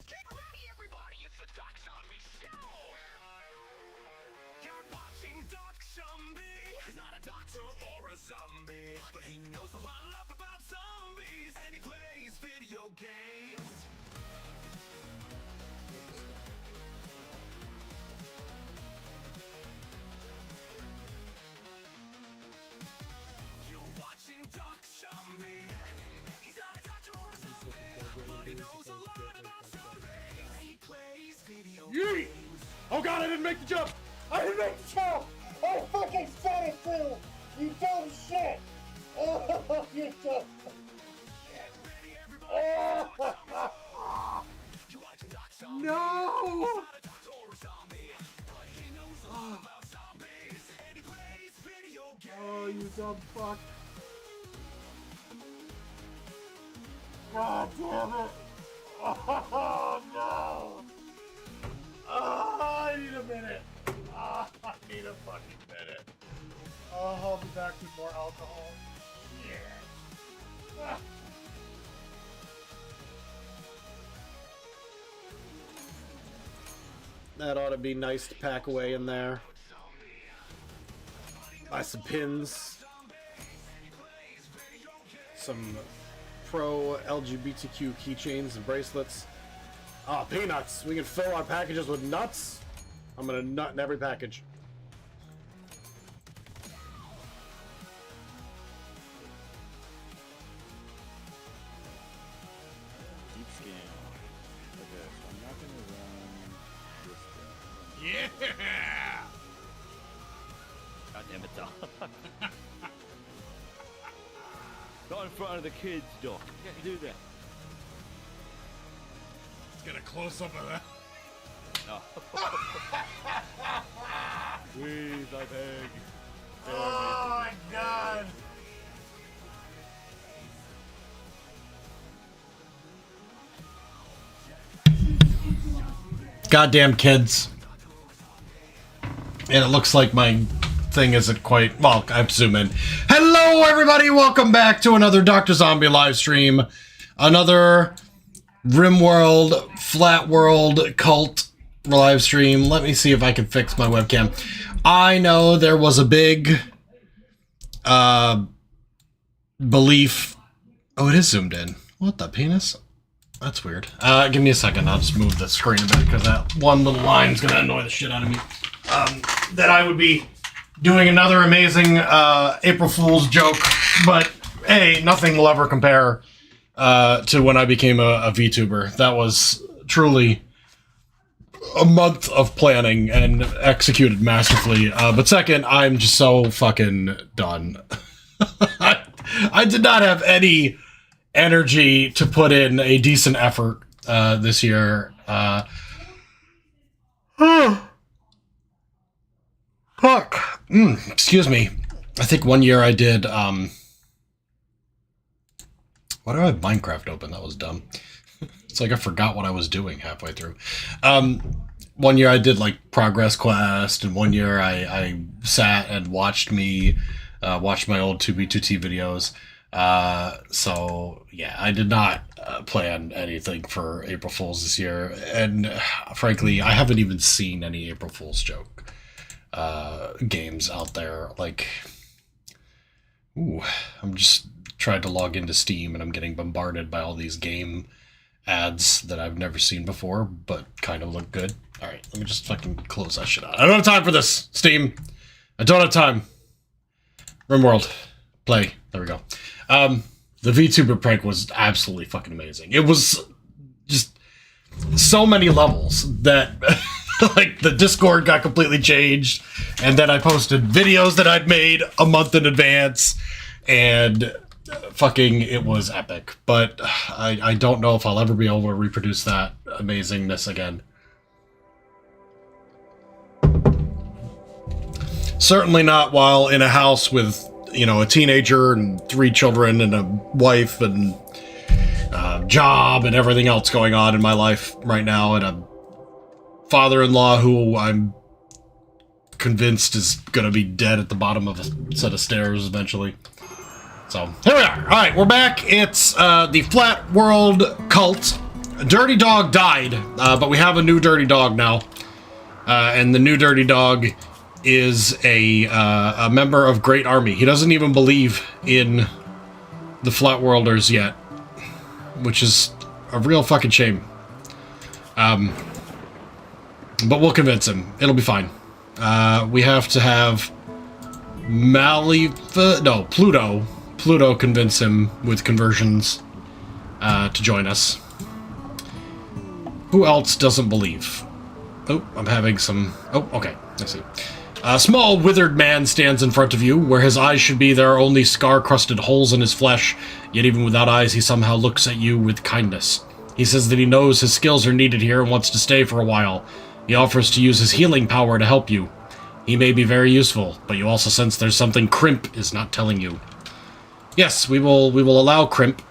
Get ready, everybody, it's the Doctrzombie show! You're watching Doctrzombie! He's not a doctor or a zombie, but he knows a lot about zombies, and he plays video games. You're watching Doctrzombie! He's not a doctor or a zombie, but he knows a lot about zombies. He plays video games. Oh god, I didn't make the jump! I didn't make the jump! I fucking said it too! You dumb shit! Oh, you dumb Get ready, everybody. You're watching Doctrzombie. No! He's not a doctor or a zombie, but he knows a lot about zombies, and he plays video games. Oh, you dumb fuck. God damn it! Oh, no! Oh, I need a minute. Oh, I need a fucking minute. Oh, I'll be back with more alcohol. Yeah. Ah. That ought to be nice to pack away in there. Buy some pins. Some pro LGBTQ keychains and bracelets. Ah, peanuts! We can fill our packages with nuts. I'm gonna nut in every package. Deep scan. Okay, so I'm not gonna run this thing. Yeah! God damn it, Doc. Not in front of the kids, Doc. You can't do that. Let's get a close up of that. No. Please, I beg. Oh my god! Goddamn kids. And it looks like my thing isn't quite... Well, I'm zooming. Hello, everybody! Welcome back to another Doctrzombie live stream. Another Rimworld, Flat World, Cult live stream. Let me see if I can fix my webcam. I know there was a big belief... Oh, it is zoomed in. What the penis? That's weird. Give me a second. I'll just move the screen a bit because that one little line's going to annoy the shit out of me. That I would be doing another amazing April Fool's joke, but hey, nothing will ever compare to when I became a VTuber. That was truly a month of planning and executed masterfully. But second, I'm just so fucking done. I did not have any energy to put in a decent effort this year. Fuck. Excuse me. I think one year I did, why do I have Minecraft open? That was dumb. It's like I forgot what I was doing halfway through. One year I did, like, Progress Quest, and one year I sat and watched my old 2B2T videos. So, yeah, I did not plan anything for April Fool's this year, and frankly, I haven't even seen any April Fool's joke games out there. Like, ooh, I'm just trying to log into Steam and I'm getting bombarded by all these game ads that I've never seen before, but kind of look good. Alright, let me just fucking close that shit out. I don't have time for this, Steam. I don't have time. Rimworld. Play. There we go. The VTuber prank was absolutely fucking amazing. It was just so many levels that like the Discord got completely changed, and then I posted videos that I'd made a month in advance, and fucking it was epic. But I don't know if I'll ever be able to reproduce that amazingness again. Certainly not while in a house with, you know, a teenager and 3 children and a wife and job and everything else going on in my life right now, and a father-in-law who I'm convinced is gonna be dead at the bottom of a set of stairs eventually. So here we are. All right, we're back. It's the Flat World Cult Dirty Dog died, but we have a new Dirty Dog now. And the new Dirty Dog is a member of Great Army. He doesn't even believe in the Flat Worlders yet, which is a real fucking shame. But we'll convince him. It'll be fine. We have to have Pluto convince him with conversions to join us. Who else doesn't believe? Oh, I'm having some... Oh, okay. I see. A small, withered man stands in front of you. Where his eyes should be, there are only scar-crusted holes in his flesh. Yet even without eyes, he somehow looks at you with kindness. He says that he knows his skills are needed here and wants to stay for a while. He offers to use his healing power to help you. He may be very useful, but you also sense there's something Crimp is not telling you. Yes, we will allow Crimp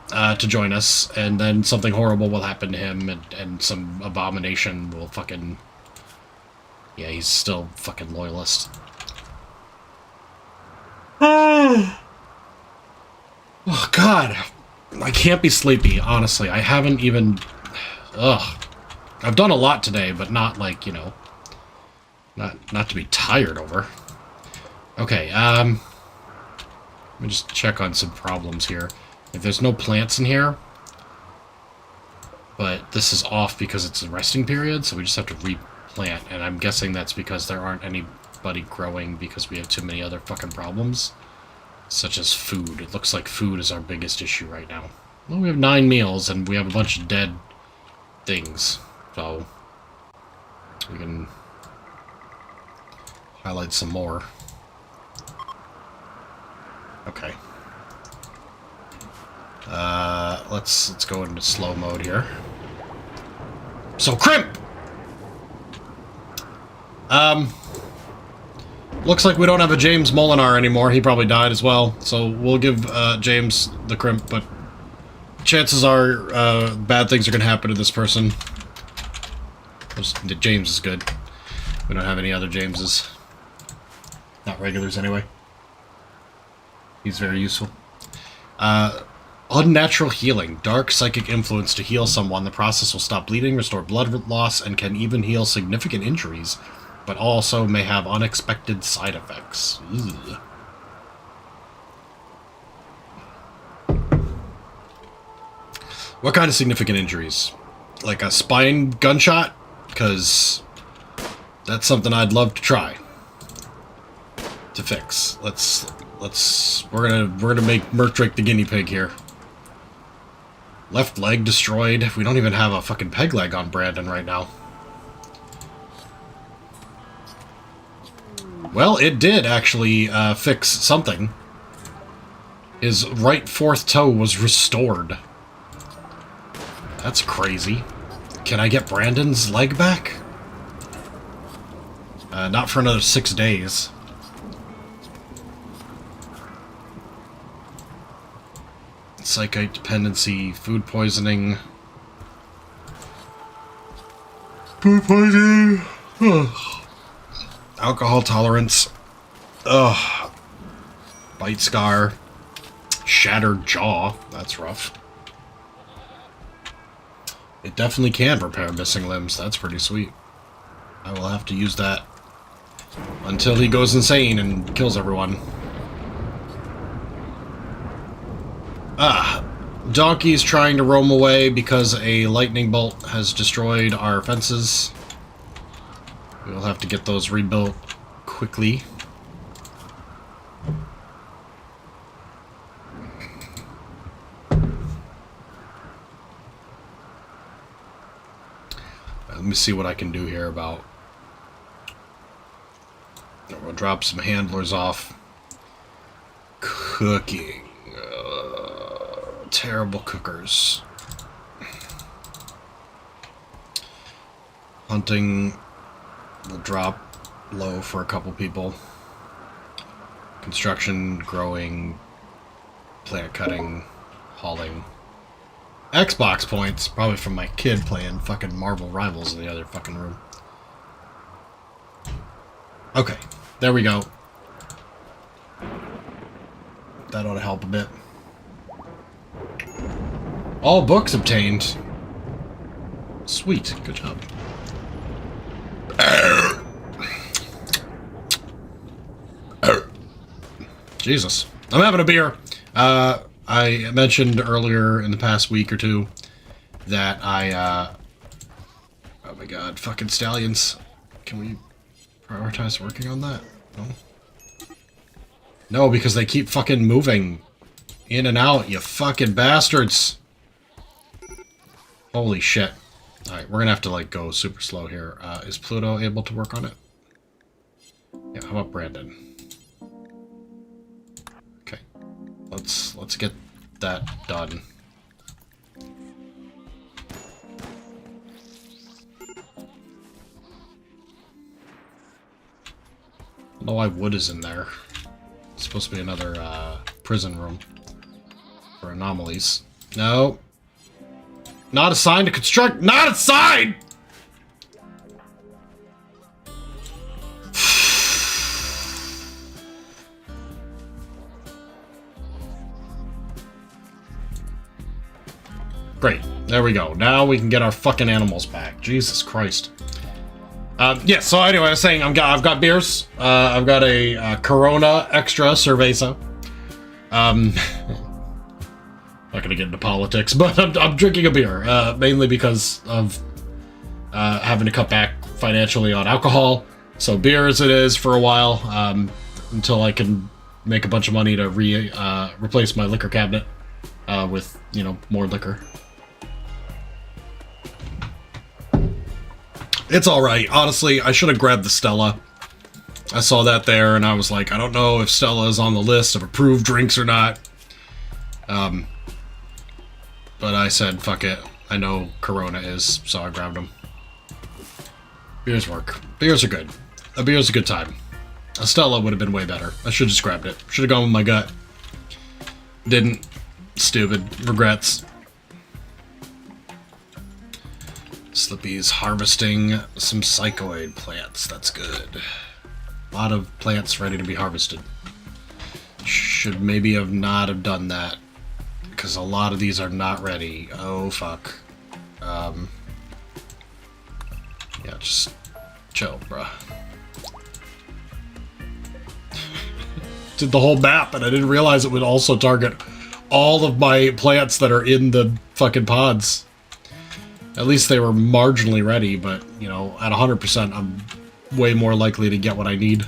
to join us, and then something horrible will happen to him, and some abomination will fucking... Yeah, he's still fucking loyalist. Oh, God. I can't be sleepy, honestly. I haven't even... Ugh. I've done a lot today, but not, like, you know... Not to be tired over. Okay, let me just check on some problems here. If there's no plants in here... But this is off because it's a resting period, so we just have to replant. And I'm guessing that's because there aren't anybody growing because we have too many other fucking problems. Such as food. It looks like food is our biggest issue right now. Well, we have 9 meals, and we have a bunch of dead things. So, we can highlight some more. Okay. Let's go into slow mode here. So, Crimp! Looks like we don't have a James Molinar anymore. He probably died as well. So we'll give James the Crimp, but chances are bad things are going to happen to this person. James is good. We don't have any other Jameses. Not regulars, anyway. He's very useful. Unnatural healing. Dark psychic influence to heal someone. The process will stop bleeding, restore blood loss, and can even heal significant injuries, but also may have unexpected side effects. Ugh. What kind of significant injuries? Like a spine gunshot? Because that's something I'd love to try to fix. We're gonna make Murtrick the guinea pig here. Left leg destroyed. We don't even have a fucking peg leg on Brandon right now. Well, it did actually fix something. His right fourth toe was restored. That's crazy. Can I get Brandon's leg back? Not for another 6 days. Psychite dependency, food poisoning. Food poisoning. Alcohol tolerance. Ugh. Bite scar. Shattered jaw. That's rough. It definitely can repair missing limbs. That's pretty sweet. I will have to use that until he goes insane and kills everyone. Donkey's trying to roam away because a lightning bolt has destroyed our fences. We'll have to get those rebuilt quickly. Let me see what I can do here about... We'll drop some handlers off. Cooking. Terrible cookers. Hunting will drop low for a couple people. Construction, growing, plant cutting, hauling. Xbox points, probably from my kid playing fucking Marvel Rivals in the other fucking room. Okay, there we go. That ought to help a bit. All books obtained. Sweet. Good job. Jesus. I'm having a beer. I mentioned earlier in the past week or two that I, oh my god, fucking stallions. Can we prioritize working on that? No? No, because they keep fucking moving in and out, you fucking bastards. Holy shit. Alright, we're gonna have to, like, go super slow here. Is Pluto able to work on it? Yeah, how about Brandon? Okay. Let's get that done. I don't know why wood is in there. It's supposed to be another, prison room. For anomalies. No. Not a sign to construct. Not a sign! Great. There we go. Now we can get our fucking animals back. Jesus Christ. Yeah, so anyway, I was saying I've got beers. I've got a Corona Extra Cerveza. Not gonna get into politics, but I'm drinking a beer, mainly because of having to cut back financially on alcohol. So beer as it is for a while, until I can make a bunch of money to replace my liquor cabinet with, you know, more liquor. It's alright. Honestly, I should have grabbed the Stella. I saw that there, and I was like, I don't know if Stella is on the list of approved drinks or not. But I said, fuck it. I know Corona is, so I grabbed them. Beers work. Beers are good. A beer's a good time. A Stella would have been way better. I should have just grabbed it. Should have gone with my gut. Didn't. Stupid. Regrets. Slippy's harvesting some psychoid plants. That's good. A lot of plants ready to be harvested. Should maybe have not have done that. Because a lot of these are not ready. Oh, fuck. Yeah, just chill, bruh. Did the whole map, and I didn't realize it would also target all of my plants that are in the fucking pods. At least they were marginally ready, but, you know, at 100%, I'm way more likely to get what I need.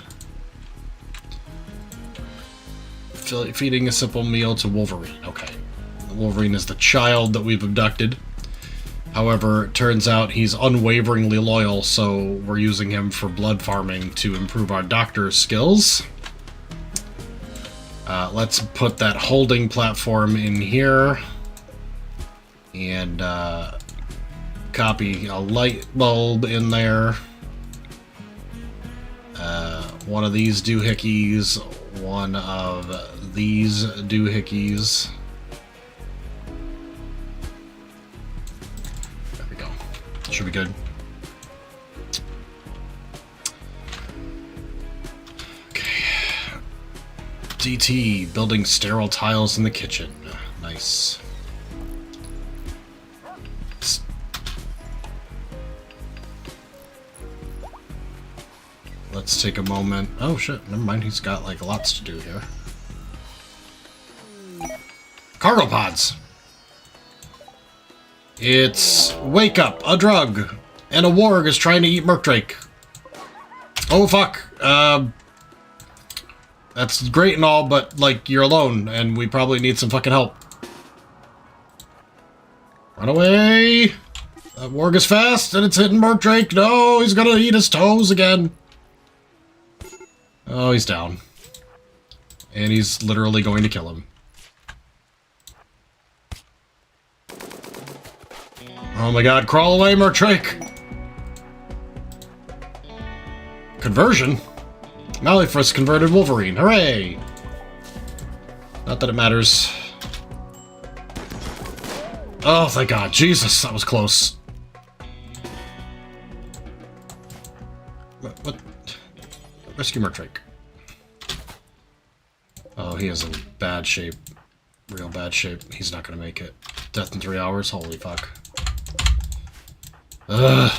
Feeding a simple meal to Wolverine. Okay. Wolverine is the child that we've abducted. However, it turns out he's unwaveringly loyal, so we're using him for blood farming to improve our doctor's skills. Let's put that holding platform in here. And, copy a light bulb in there. One of these doohickeys. One of these doohickeys. There we go. Should be good. Okay. DT, building sterile tiles in the kitchen. Nice. Let's take a moment. Oh shit, never mind, he's got like lots to do here. Cargo pods! It's wake up, a drug, and a warg is trying to eat Mercdrake. Oh fuck. That's great and all, but like you're alone, and we probably need some fucking help. Run away! That warg is fast, and it's hitting Mercdrake. No, he's gonna eat his toes again. Oh, he's down. And he's literally going to kill him. Oh my god, crawl away, Mercdrake! Conversion? Malifrost converted Wolverine, hooray! Not that it matters. Oh, thank god, Jesus, that was close. What? Rescue Mercdrake. Oh, he is in bad shape. Real bad shape. He's not gonna make it. Death in 3 hours? Holy fuck. Ugh.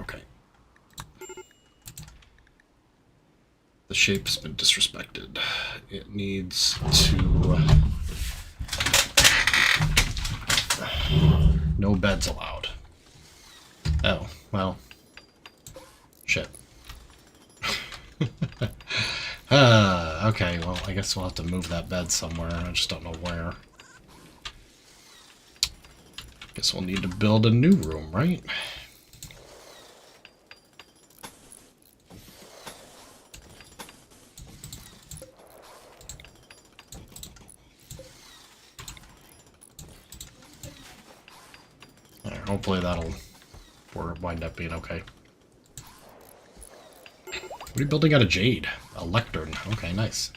Okay. The shape's been disrespected. It needs to... No beds allowed. Oh, well. Shit. Okay, well, I guess we'll have to move that bed somewhere. I just don't know where. Guess we'll need to build a new room, right? Hopefully that'll wind up being okay. What are you building out of jade? A lectern. Okay, nice.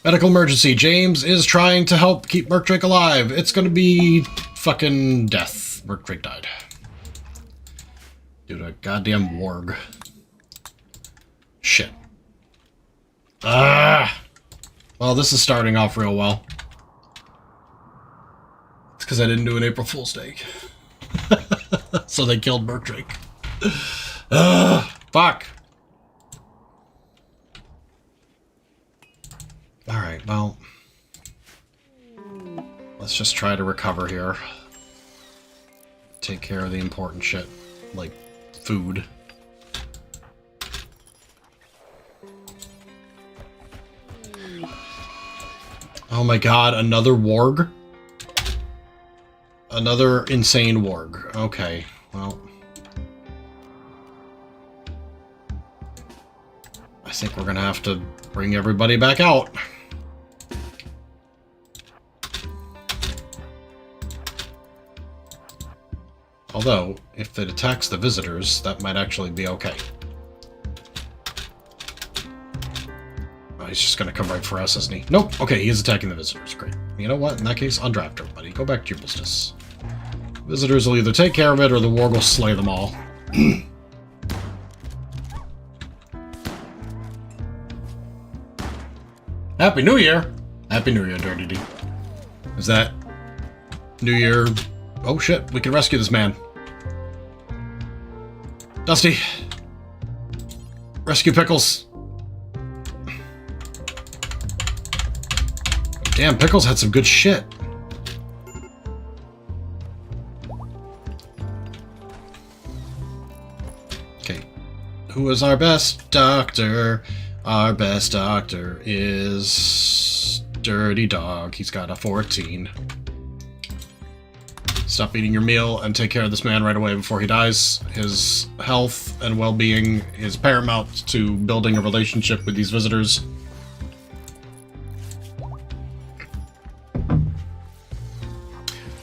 Medical emergency. James is trying to help keep Merkdrake alive. It's gonna be fucking death. Merkdrake died. Due to a goddamn warg. Shit. Ah! Well, this is starting off real well. It's because I didn't do an April Fool's Day. So they killed Merkdrake. Fuck! Alright, well... let's just try to recover here. Take care of the important shit. Like, food. Oh my god, another warg? Another insane warg. Okay, well... I think we're gonna have to bring everybody back out. Although, if it attacks the visitors, that might actually be okay. Oh, he's just gonna come right for us, isn't he? Nope. Okay, he is attacking the visitors. Great. You know what? In that case, undraft everybody. Go back to your business. Visitors will either take care of it, or the warg will slay them all. Happy New Year! Happy New Year, Dirty D. Is that... New Year... Oh shit, we can rescue this man. Dusty! Rescue Pickles! Damn, Pickles had some good shit. Okay. Who is our best doctor? Our best doctor is... DrtyDawg. He's got a 14. Stop eating your meal and take care of this man right away before he dies. His health and well-being is paramount to building a relationship with these visitors.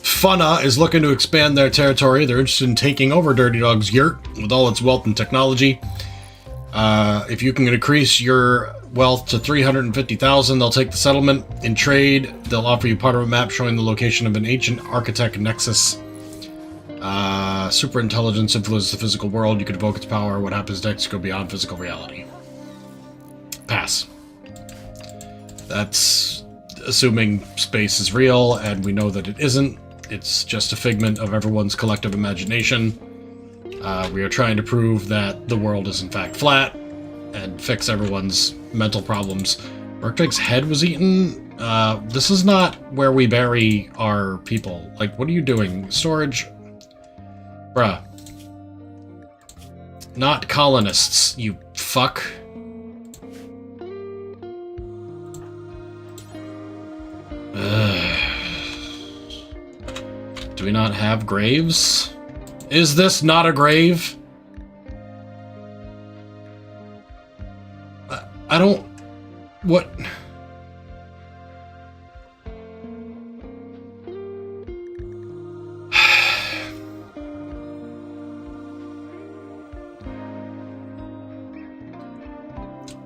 Funna is looking to expand their territory. They're interested in taking over DrtyDawg's yurt with all its wealth and technology. If you can increase your wealth to 350,000, they'll take the settlement. In trade, they'll offer you part of a map showing the location of an ancient architect nexus. Super intelligence influences the physical world. You can evoke its power. What happens next go beyond physical reality. Pass. That's assuming space is real, and we know that it isn't. It's just a figment of everyone's collective imagination. We are trying to prove that the world is in fact flat and fix everyone's mental problems. Merkdrake's head was eaten. This is not where we bury our people. Like, what are you doing? Storage? Bruh. Not colonists, you fuck. Do we not have graves? Is this not a grave? I don't... What?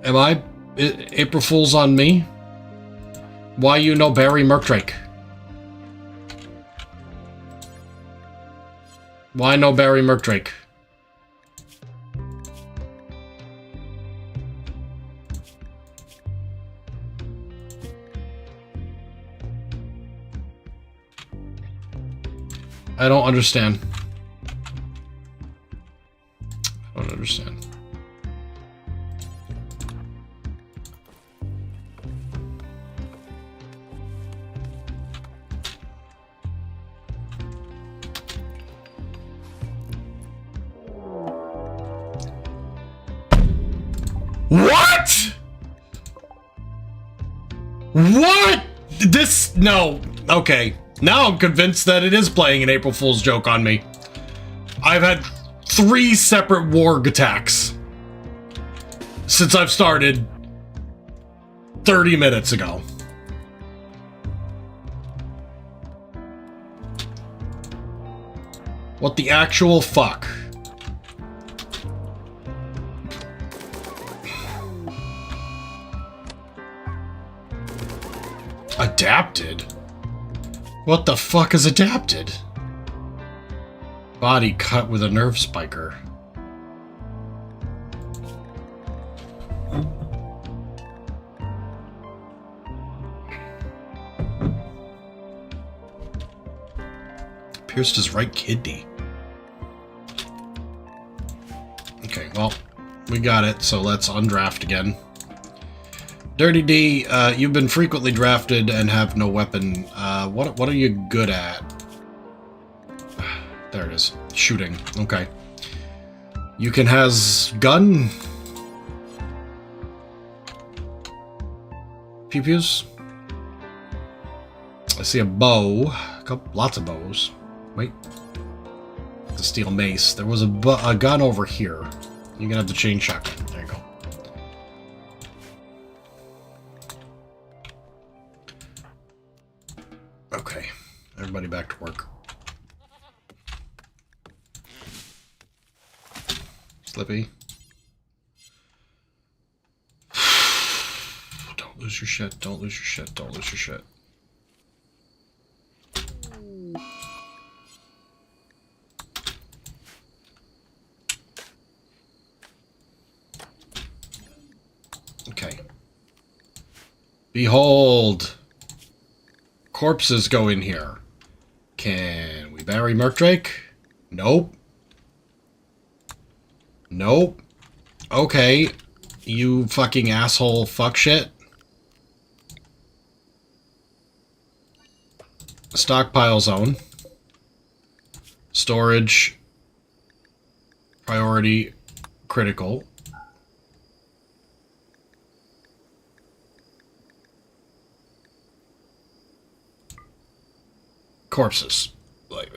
Am I... April Fool's on me? Why you no bury Merkdrake? Why no bury Merkdrake? I don't understand. I don't understand. What? What? This... No. Okay. Now I'm convinced that it is playing an April Fool's joke on me. I've had 3 separate warg attacks since I've started 30 minutes ago. What the actual fuck? Adapted? What the fuck is adapted? Body cut with a nerve spiker. Pierced his right kidney. Okay, well, we got it, so let's undraft again. Dirty D, you've been frequently drafted and have no weapon. What are you good at? There it is. Shooting. Okay. You can has gun. Pew-pews. I see a bow. Lots of bows. Wait. It's a steel mace. There was a gun over here. You're gonna have to change shotgun. There you go. Okay. Everybody back to work. Slippy. Don't lose your shit. Don't lose your shit. Don't lose your shit. Okay. Behold! Corpses go in here. Can we bury Merkdrake? Nope. Nope. Okay. You fucking asshole fuck shit. Stockpile zone. Storage. Priority. Critical. Corpses. Like,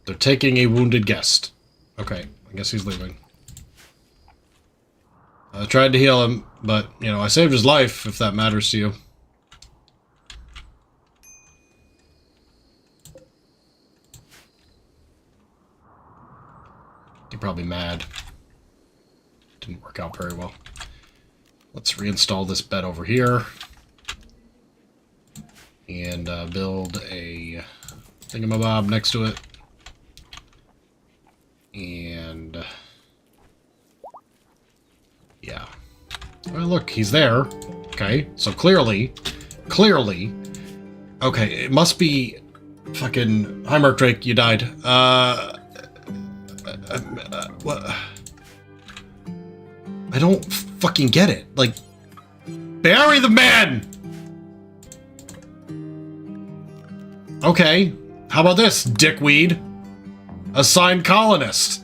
they're taking a wounded guest. Okay, I guess he's leaving. I tried to heal him, but, you know, I saved his life, if that matters to you. You're probably mad. Didn't work out very well. Let's reinstall this bed over here. And build a thingamabob next to it. And... yeah. Well, look, he's there. Okay, so clearly... Okay, it must be... fucking... Hi, Merkdrake, you died. What? I don't fucking get it. Like, bury the man! Okay, how about this, dickweed? Assigned colonist.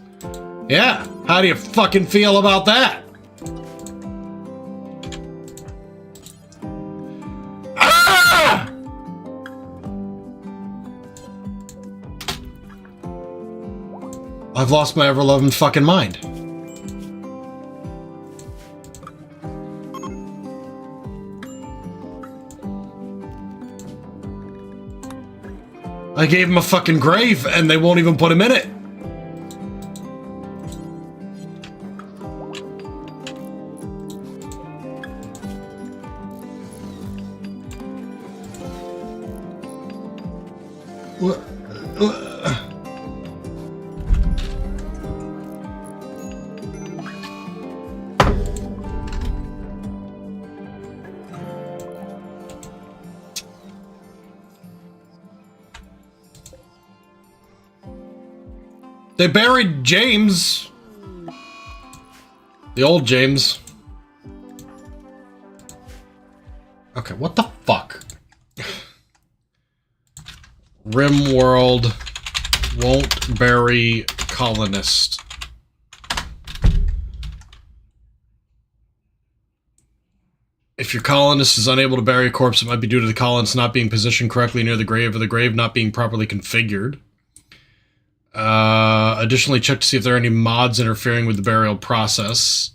Yeah, how do you fucking feel about that? Ah! I've lost my ever-loving fucking mind. I gave him a fucking grave, and they won't even put him in it. They buried James. The old James. Okay, what the fuck? Rimworld won't bury colonist. If your colonist is unable to bury a corpse, it might be due to the colonist not being positioned correctly near the grave or the grave not being properly configured. Additionally, check to see if there are any mods interfering with the burial process.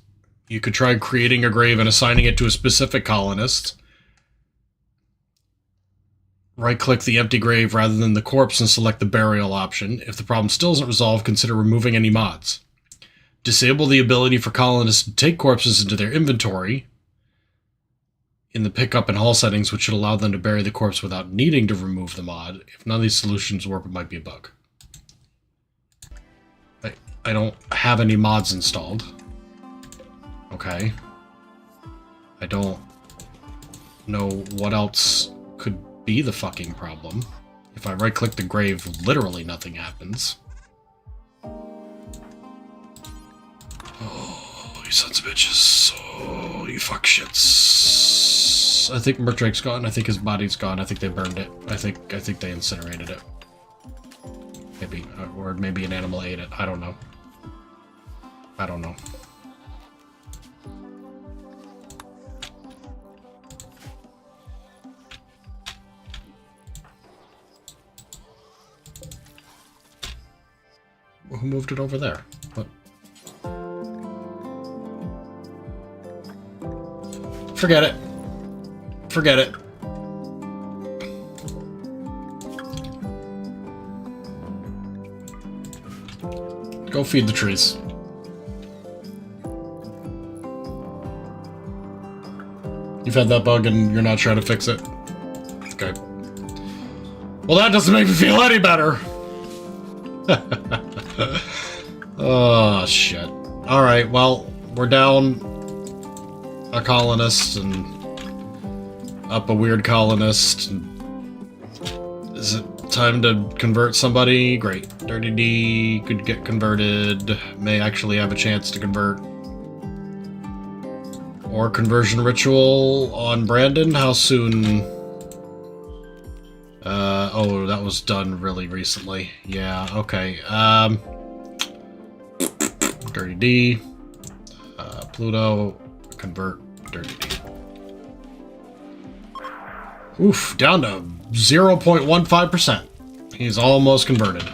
You could try creating a grave and assigning it to a specific colonist. Right-click the empty grave rather than the corpse and select the burial option. If the problem still isn't resolved, consider removing any mods. Disable the ability for colonists to take corpses into their inventory in the pickup and haul settings, which should allow them to bury the corpse without needing to remove the mod. If none of these solutions work, it might be a bug. I don't have any mods installed. Okay. I don't know what else could be the fucking problem. If I right-click the grave, literally nothing happens. Oh, you sons of bitches. Oh, you fuck shits. I think Murdrake's gone. I think his body's gone. I think they burned it. I think they incinerated it. Maybe, or maybe an animal ate it. I don't know. I don't know. Who moved it over there? What? Forget it. Forget it. Go feed the trees. You've had that bug and you're not trying to fix it? Okay. Well, that doesn't make me feel any better. Oh, shit. Alright, well, we're down a colonist and up a weird colonist. Is it time to convert somebody? Great. Dirty D could get converted. May actually have a chance to convert. Or conversion ritual on Brandon? How soon? Oh, that was done really recently. Yeah, okay. Dirty D. Pluto. Convert. Dirty D. Oof, down to 0.15%. He's almost converted.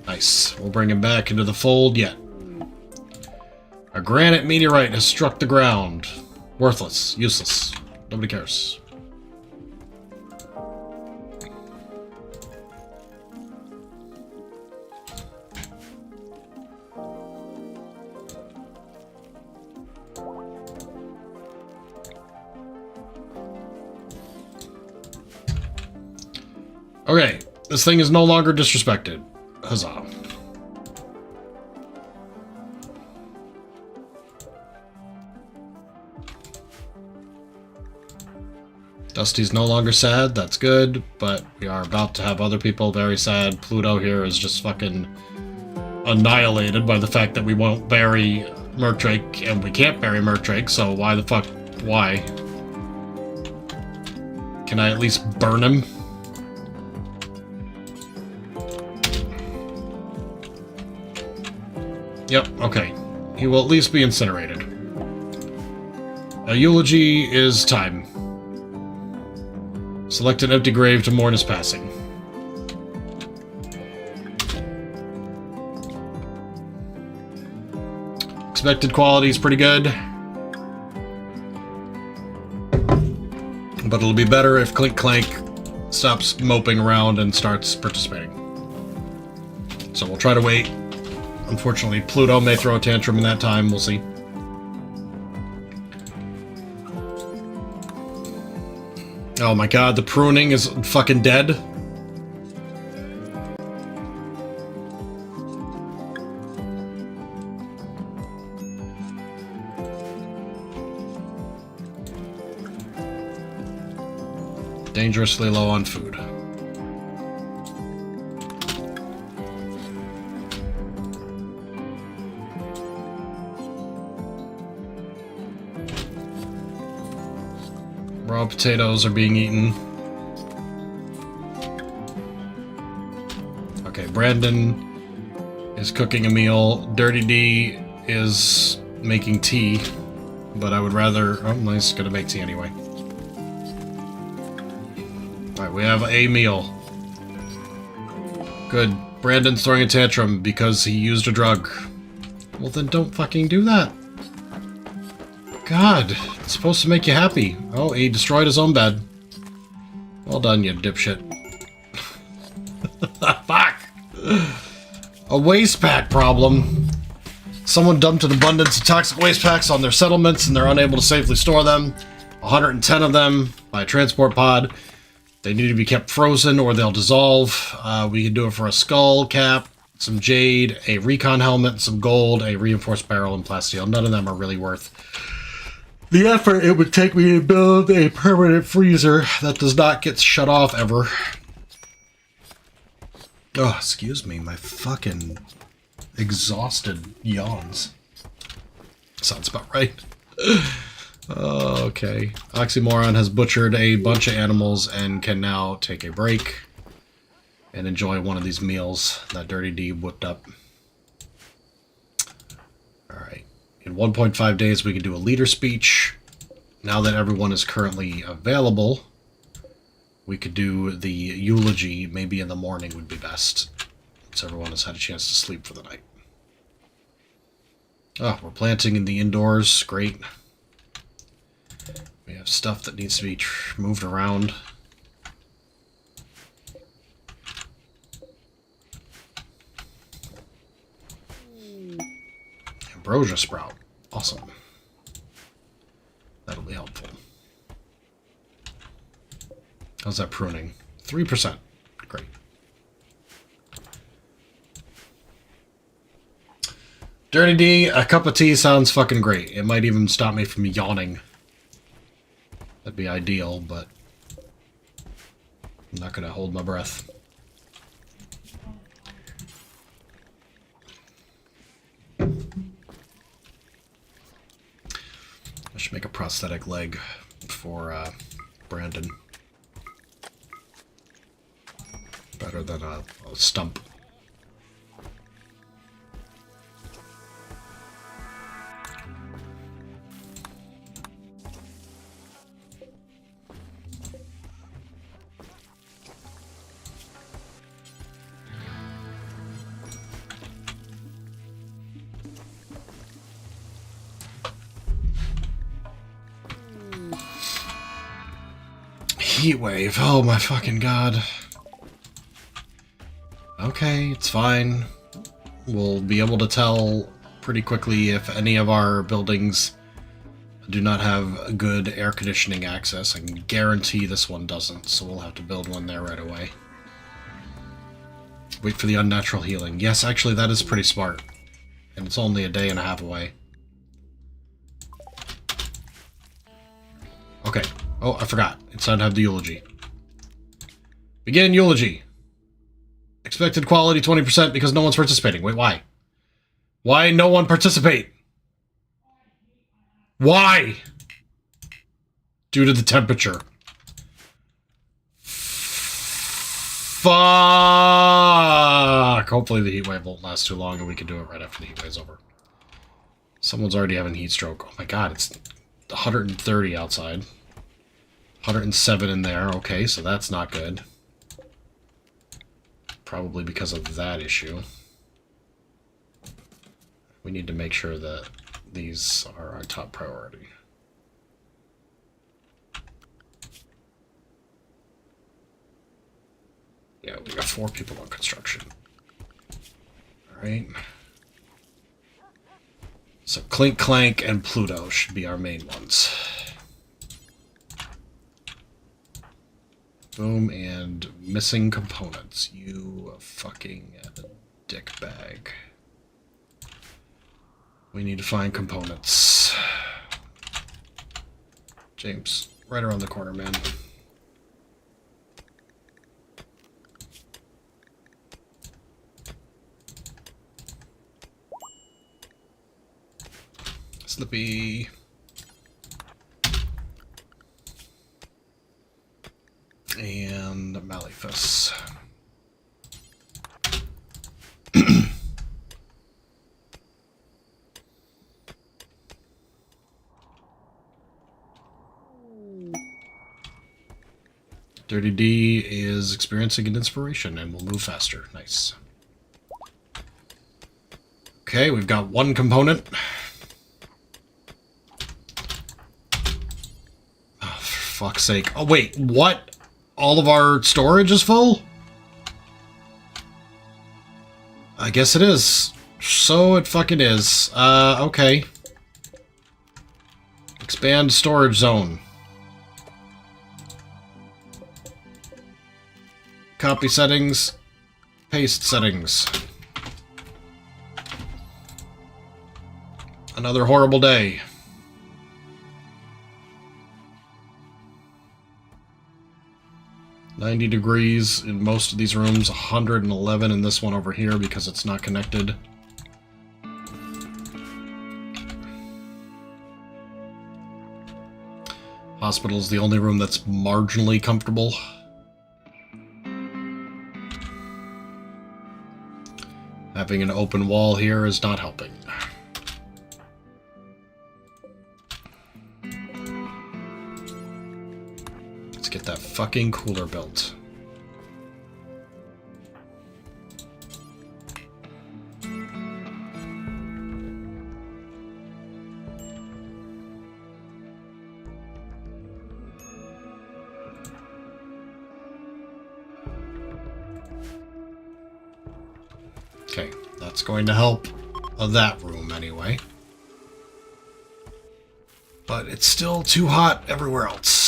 Nice. We'll bring him back into the fold yet. A granite meteorite has struck the ground. Worthless. Useless. Nobody cares. Okay, this thing is no longer disrespected. Huzzah. Dusty's no longer sad, that's good, but we are about to have other people very sad. Pluto here is just fucking annihilated by the fact that we won't bury Murdrake, and we can't bury Murdrake, so why the fuck, why? Can I at least burn him? Yep, okay. He will at least be incinerated. A eulogy is time. Select an empty grave to mourn his passing. Expected quality is pretty good. But it'll be better if Clink Clank stops moping around and starts participating. So we'll try to wait. Unfortunately, Pluto may throw a tantrum in that time. We'll see. Oh my god, the pruning is fucking dead. Dangerously low on food. Raw potatoes are being eaten. Okay, Brandon is cooking a meal. Dirty D is making tea, but I would rather... Oh, nice. Gonna make tea anyway. Alright, we have a meal. Good. Brandon's throwing a tantrum because he used a drug. Well, then don't fucking do that. God, it's supposed to make you happy. Oh, he destroyed his own bed. Well done, you dipshit. Fuck! A waste pack problem. Someone dumped an abundance of toxic waste packs on their settlements and they're unable to safely store them. 110 of them by a transport pod. They need to be kept frozen or they'll dissolve. We can do it for a skull cap, some jade, a recon helmet, some gold, a reinforced barrel, and plasteel. None of them are really worth the effort it would take me to build a permanent freezer that does not get shut off ever. Oh, excuse me, my fucking exhausted yawns. Sounds about right. Okay. Oxymoron has butchered a bunch of animals and can now take a break and enjoy one of these meals that Dirty D whipped up. Alright. In 1.5 days, we can do a leader speech. Now that everyone is currently available, we could do the eulogy. Maybe in the morning would be best, once everyone has had a chance to sleep for the night. Oh, we're planting in the indoors. Great. We have stuff that needs to be moved around. Ambrosia sprout. Awesome. That'll be helpful. How's that pruning? 3%. Great. Dirty D, a cup of tea sounds fucking great. It might even stop me from yawning. That'd be ideal, but I'm not gonna hold my breath. I should make a prosthetic leg for Brandon. Better than a stump. Heat wave. Oh my fucking god. Okay, it's fine. We'll be able to tell pretty quickly if any of our buildings do not have good air conditioning access. I can guarantee this one doesn't, so we'll have to build one there right away. Wait for the unnatural healing. Yes, actually, that is pretty smart. And it's only a day and a half away. Okay. Oh, I forgot. It's time to have the eulogy. Begin eulogy. Expected quality 20% because no one's participating. Wait, why? Why no one participate? Why? Due to the temperature. Fuck! Hopefully the heat wave won't last too long and we can do it right after the heat wave's over. Someone's already having heat stroke. Oh my god, it's 130 outside. 107 in there. Okay, so that's not good. Probably because of that issue. We need to make sure that these are our top priority. Yeah, we got 4 people on construction. Alright. So Clink Clank and Pluto should be our main ones. Boom, and missing components. You fucking dickbag. We need to find components. James, right around the corner, man. Slippy. And Malleus. Dirty D is experiencing an inspiration and will move faster. Nice. Okay, we've got one component. Oh, for fuck's sake. Oh, wait, what? All of our storage is full? I guess it is. So it fucking is. Okay. Expand storage zone. Copy settings. Paste settings. Another horrible day. $90 degrees in most of these rooms, 111 in this one over here because it's not connected. Hospital is the only room that's marginally comfortable. Having an open wall here is not helping. Let's get that fucking cooler built. Okay, that's going to help that room anyway. But it's still too hot everywhere else.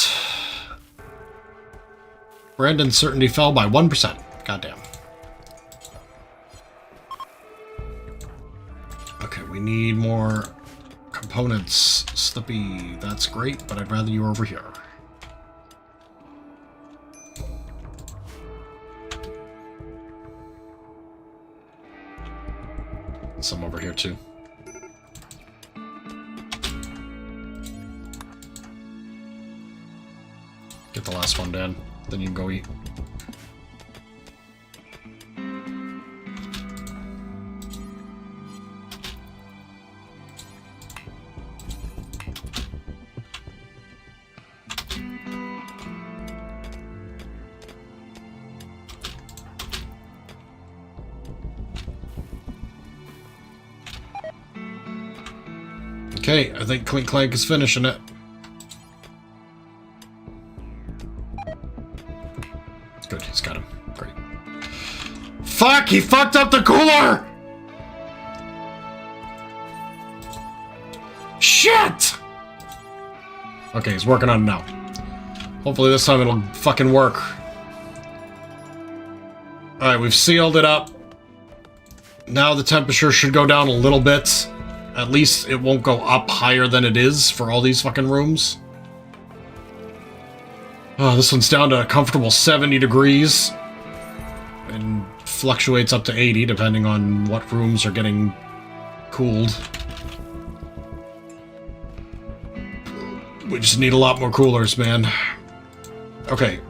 Brandon's certainty fell by 1%. Goddamn. Okay, we need more components. Slippy, that's great, but I'd rather you were over here. Some over here too. Get the last one, Dan. Then you can go eat. Okay, I think Clink Clank is finishing it. Good, he's got him. Great. Fuck! He fucked up the cooler! Shit! Okay, he's working on it now. Hopefully this time it'll fucking work. Alright, we've sealed it up. Now the temperature should go down a little bit. At least it won't go up higher than it is for all these fucking rooms. Oh, this one's down to a comfortable 70 degrees. And fluctuates up to 80 depending on what rooms are getting cooled. We just need a lot more coolers, man. Okay.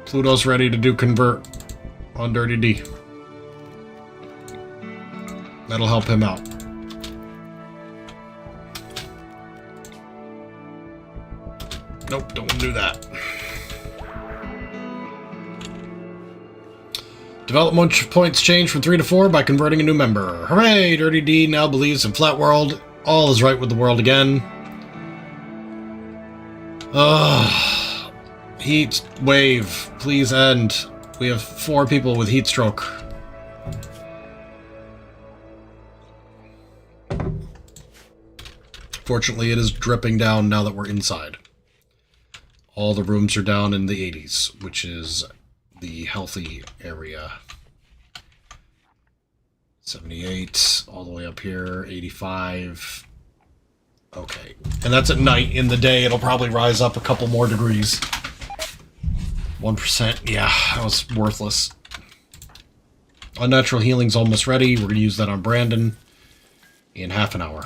Pluto's ready to do convert on Dirty D. That'll help him out. Nope, don't want to do that. Development points change from 3 to 4 by converting a new member. Hooray! Dirty D now believes in Flat World. All is right with the world again. Ugh. Heat wave. Please end. We have 4 people with heat stroke. Fortunately, it is dripping down now that we're inside. All the rooms are down in the 80s, which is the healthy area. 78, all the way up here, 85. Okay, and that's at night. In the day, it'll probably rise up a couple more degrees. 1%, yeah, that was worthless. Unnatural healing's almost ready. We're going to use that on Brandon in half an hour.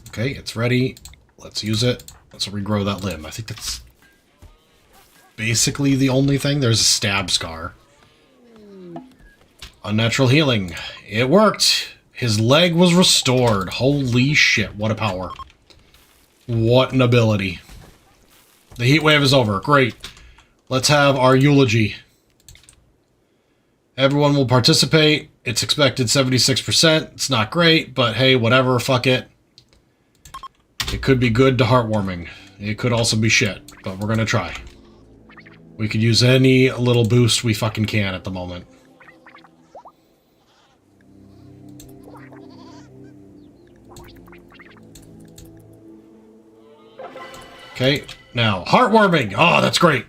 Okay, it's ready. Let's use it. Let's regrow that limb. I think that's basically the only thing. There's a stab scar. Unnatural healing. It worked. His leg was restored. Holy shit, what a power. What an ability. The heat wave is over. Great. Let's have our eulogy. Everyone will participate. It's expected 76%. It's not great, but hey, whatever, fuck it. It could be good to heartwarming. It could also be shit, but we're gonna try. We could use any little boost we fucking can at the moment. Okay, now, heartwarming! Oh, that's great!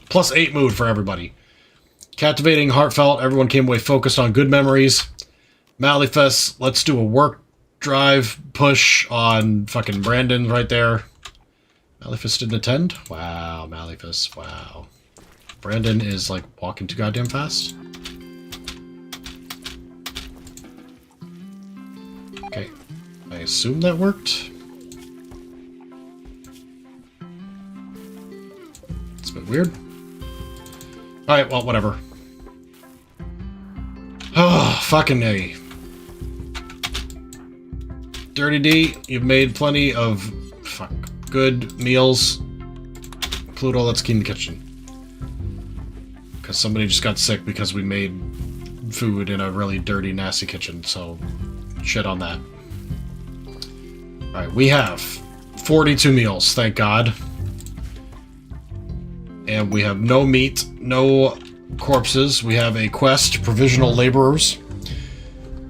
+8 mood for everybody. Captivating, heartfelt, everyone came away focused on good memories. Malifest, let's do a work drive push on fucking Brandon right there. Malifest didn't attend? Wow, Malifest, wow. Brandon is, like, walking too goddamn fast. Okay, I assume that worked. It's a bit weird. Alright, well, whatever. Oh, fucking A. Dirty D, you've made plenty of good meals. Pluto, let's clean the kitchen. Because somebody just got sick because we made food in a really dirty, nasty kitchen, so shit on that. Alright, we have 42 meals, thank God. And we have no meat, no corpses. We have a quest, provisional laborers.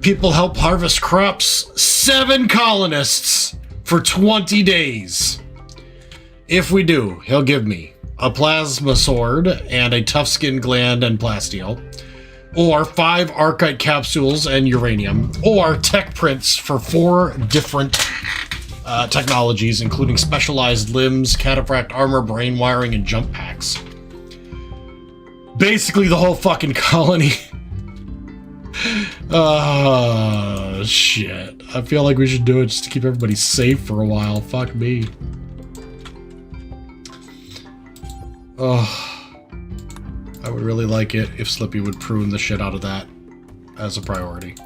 People help harvest crops. 7 colonists for 20 days. If we do, he'll give me a plasma sword and a tough skin gland and plasteel. Or 5 archite capsules and uranium. Or tech prints for 4 different technologies, including specialized limbs, cataphract armor, brain wiring, and jump packs. Basically the whole fucking colony. Oh, shit. I feel like we should do it just to keep everybody safe for a while. Fuck me. Oh, I would really like it if Slippy would prune the shit out of that as a priority.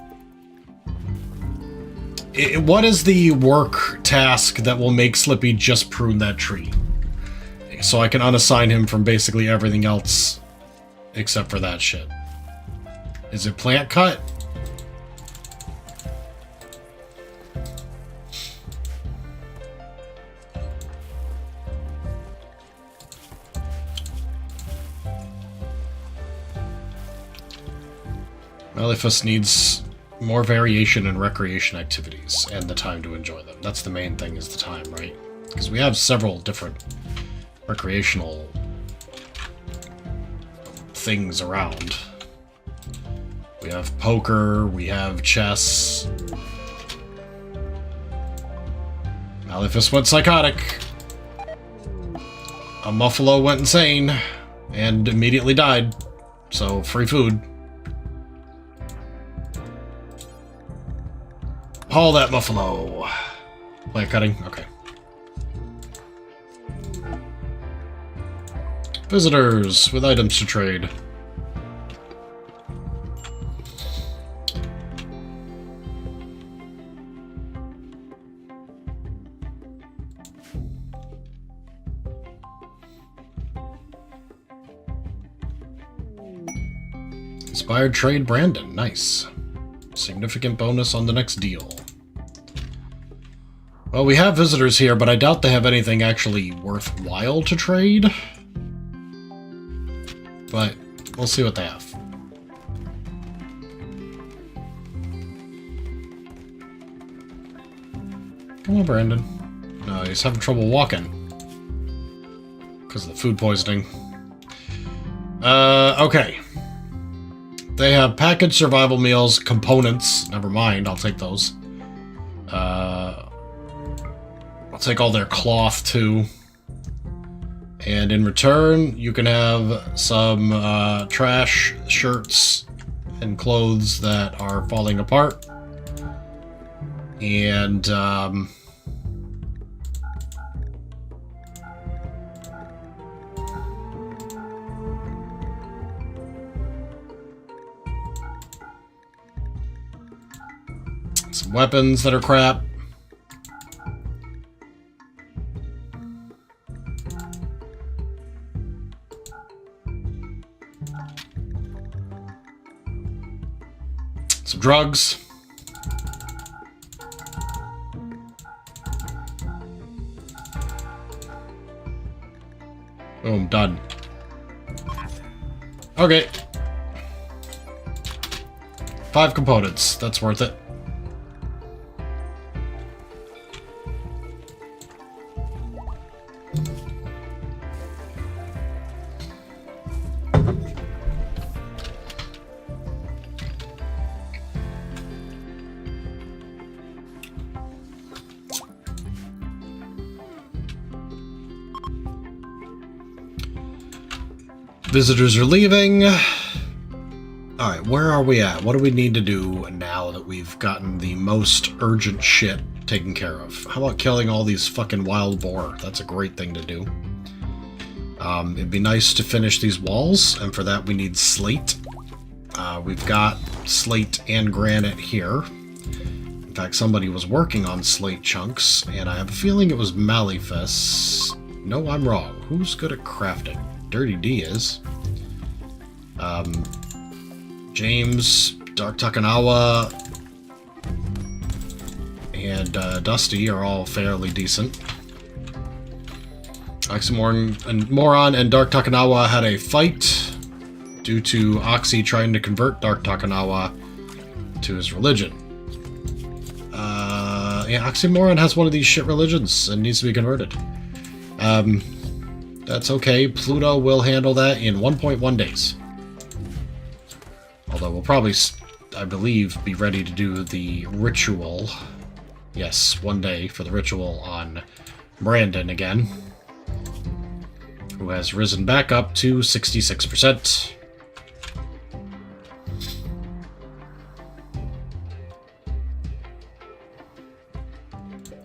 What is the work task that will make Slippy just prune that tree? So I can unassign him from basically everything else except for that shit. Is it plant cut? Malifus needs more variation in recreation activities and the time to enjoy them. That's the main thing, is the time, right? Because we have several different recreational things around. We have poker, we have chess. Malifus went psychotic. A Muffalo went insane and immediately died. So, free food. Haul that Muffalo. Plant cutting? Okay. Visitors with items to trade. Inspired trade Brandon. Nice. Significant bonus on the next deal. Well, we have visitors here, but I doubt they have anything actually worthwhile to trade. But we'll see what they have. Come on, Brandon. No, he's having trouble walking. Because of the food poisoning. Okay. They have packaged survival meals, components. Never mind, I'll take those. I'll take all their cloth, too. And in return, you can have some trash shirts and clothes that are falling apart. And Some weapons that are crap. Some drugs. Boom, done. Okay. 5 components. That's worth it. Visitors are leaving. Alright, where are we at? What do we need to do now that we've gotten the most urgent shit taken care of? How about killing all these fucking wild boar? That's a great thing to do. It'd be nice to finish these walls, and for that we need slate. We've got slate and granite here. In fact, somebody was working on slate chunks, and I have a feeling it was Malifus. No, I'm wrong. Who's good at crafting? Dirty D is. James, Dark Takanawa, and Dusty are all fairly decent. Moron and Dark Takanawa had a fight due to Oxy trying to convert Dark Takanawa to his religion. Yeah, Oxymoron has one of these shit religions and needs to be converted. That's okay. Pluto will handle that in 1.1 days. Although we'll probably, I believe, be ready to do the ritual. Yes, 1 day for the ritual on Brandon again, who has risen back up to 66%.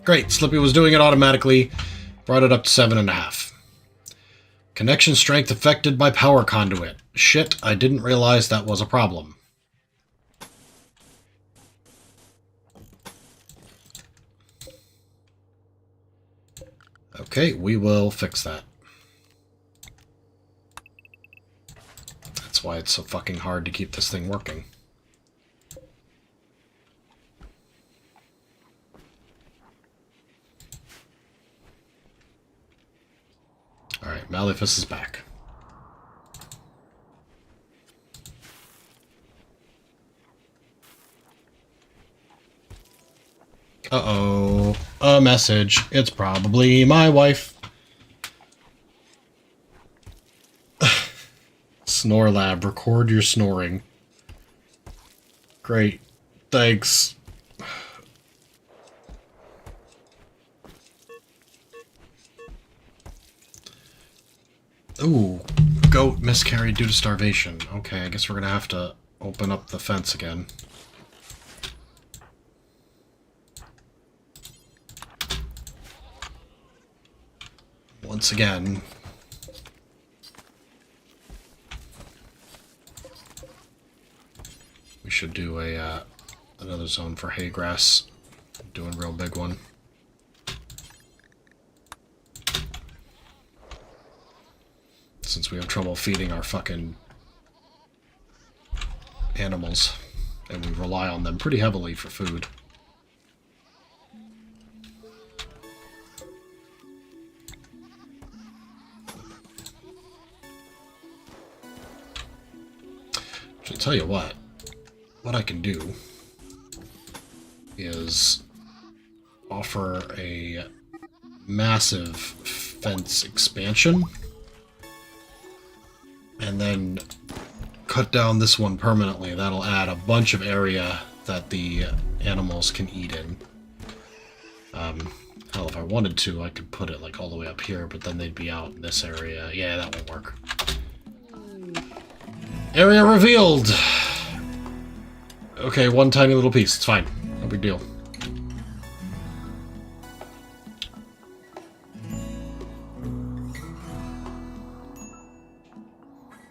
Great, Slippy was doing it automatically. Brought it up to 7.5. Connection strength affected by power conduit. Shit, I didn't realize that was a problem. Okay, we will fix that. That's why it's so fucking hard to keep this thing working. Alright, Malifus is back. Uh-oh. A message. It's probably my wife. Snore Lab, record your snoring. Great. Thanks. Ooh, goat miscarried due to starvation. Okay, I guess we're gonna have to open up the fence again. Once again. We should do a another zone for hay grass. Doing a real big one. Since we have trouble feeding our fucking animals, and we rely on them pretty heavily for food. I'll tell you what I can do is offer a massive fence expansion, and then cut down this one permanently. That'll add a bunch of area that the animals can eat in. Hell, if I wanted to, I could put it like all the way up here, but then they'd be out in this area. Yeah, that won't work. Area revealed! Okay, one tiny little piece. It's fine. No big deal.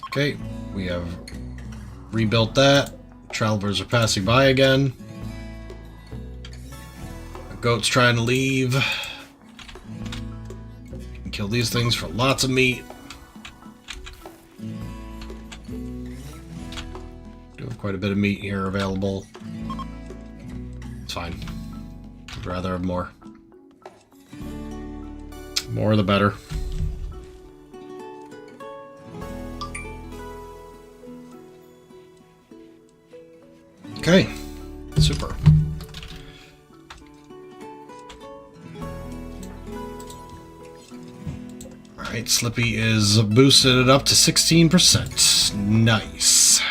Okay, we have rebuilt that. Travelers are passing by again. Goat's trying to leave. Can kill these things for lots of meat. Do have quite a bit of meat here available. It's fine. I'd rather have more. More the better. Okay. Super. Alright, Slippy is boosted it up to 16%. Nice.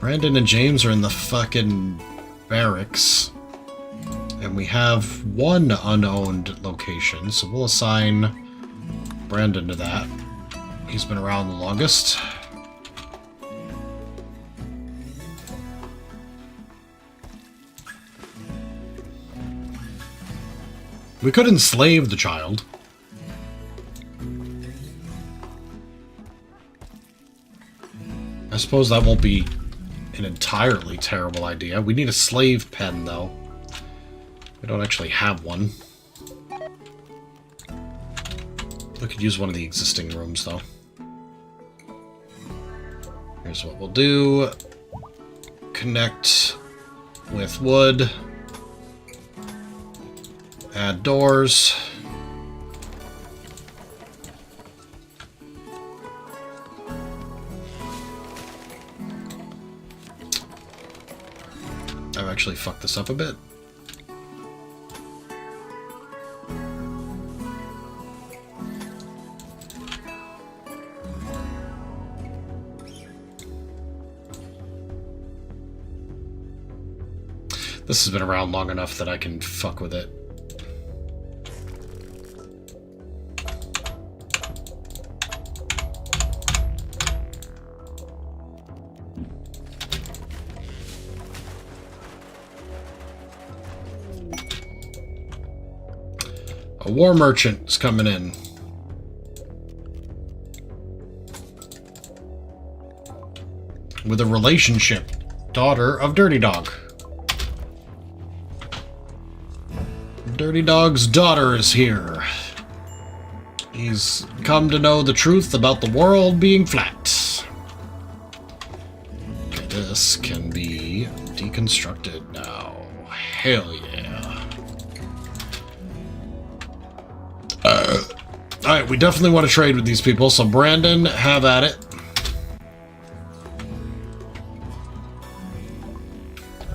Brandon and James are in the fucking barracks. And we have one unowned location, so we'll assign Brandon to that. He's been around the longest. We could enslave the child. I suppose that won't be an entirely terrible idea. We need a slave pen, though. We don't actually have one. We could use one of the existing rooms, though. Here's what we'll do. Connect with wood. Add doors. I've actually fucked this up a bit. This has been around long enough that I can fuck with it. A war merchant is coming in. With a relationship. Daughter of DrtyDawg. DrtyDawg's daughter is here. He's come to know the truth about the world being flat. Okay, this can be deconstructed now. Hell yeah. Alright, we definitely want to trade with these people, so Brandon, have at it.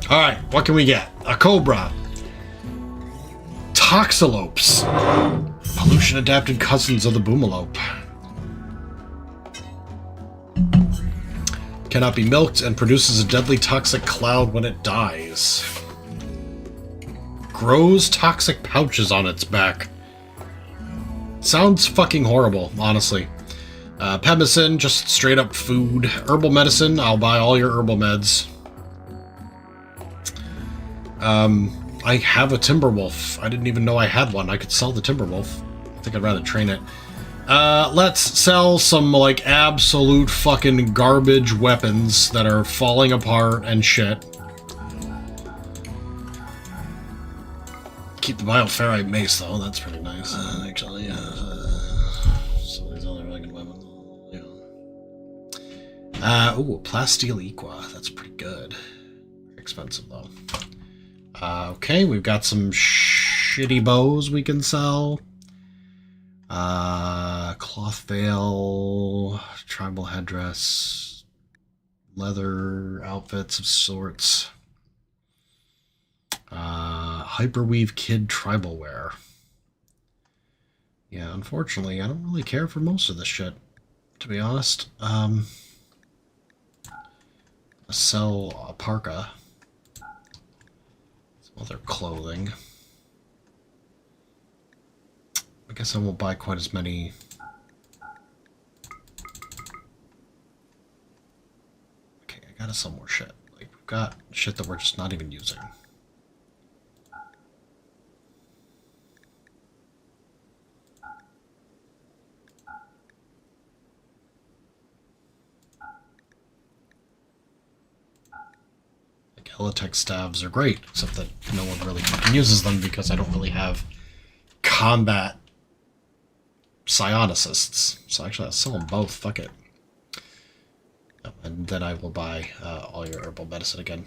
Alright, what can we get? A cobra. Toxalopes. Pollution-adapted cousins of the boomalope. Cannot be milked and produces a deadly toxic cloud when it dies. Grows toxic pouches on its back. Sounds fucking horrible, honestly. Pemicin, just straight up food. Herbal medicine, I'll buy all your herbal meds. I have a Timberwolf. I didn't even know I had one. I could sell the Timberwolf. I think I'd rather train it. Let's sell some, like, absolute fucking garbage weapons that are falling apart and shit. Keep the Bioferrite mace, though. That's pretty nice, actually. Some of these other fucking weapons. Yeah. Ooh, a Plasteel Equa. That's pretty good. Very expensive, though. Okay, we've got some shitty bows we can sell. Cloth veil, tribal headdress, leather outfits of sorts. Hyperweave kid tribal wear. Yeah, unfortunately, I don't really care for most of this shit, to be honest. Sell a parka. Some other clothing. I guess I won't buy quite as many. Okay, I gotta sell more shit. Like, we've got shit that we're just not even using. Elitech staves are great, except that no one really fucking uses them because I don't really have combat psionicists. So actually, I'll sell them both. Fuck it. And then I will buy all your herbal medicine again.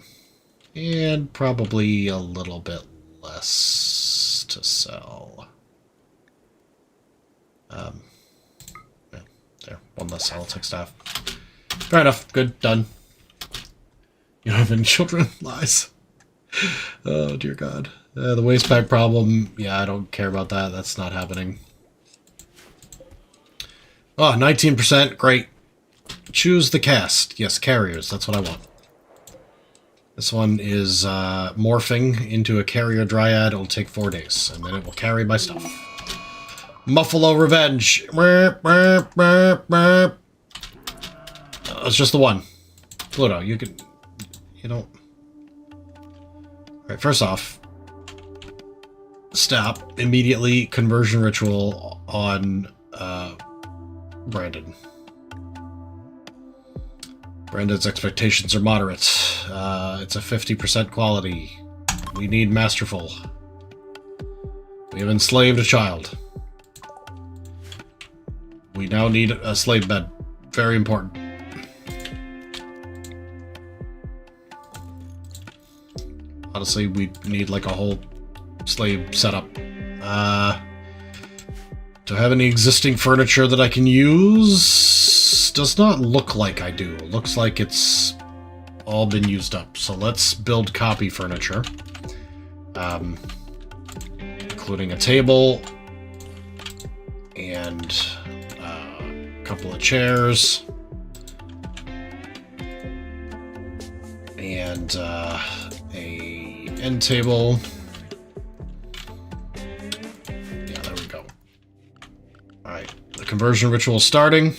And probably a little bit less to sell. Yeah, there. One less Elitech staff. Fair enough. Good. Done. You don't have any children? Lies. Oh, dear God. The waste pack problem. Yeah, I don't care about that. That's not happening. Oh, 19%. Great. Choose the cast. Yes, carriers. That's what I want. This one is morphing into a carrier dryad. It'll take 4 days, and then it will carry my stuff. Muffalo Revenge. It's just the one. Pluto, you can... You don't... Alright, first off, stop immediately conversion ritual on Brandon. Brandon's expectations are moderate. It's a 50% quality. We need masterful. We have enslaved a child. We now need a slave bed. Very important. Honestly, we need like a whole slave setup. Do I have any existing furniture that I can use? Does not look like I do. Looks like it's all been used up. So let's build copy furniture. Including a table and a couple of chairs and a end table. Yeah, there we go. Alright, the conversion ritual is starting.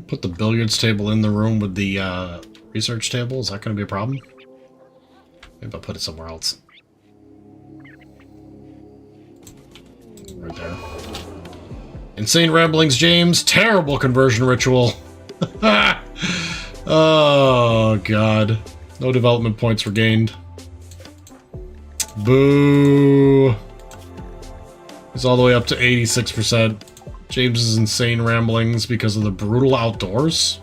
Put the billiards table in the room with the research table. Is that going to be a problem? Maybe I'll put it somewhere else. Right there. Insane Ramblings, James. Terrible conversion ritual. Oh, God. No development points were gained. Boo. He's all the way up to 86%. James's Insane Ramblings because of the brutal outdoors?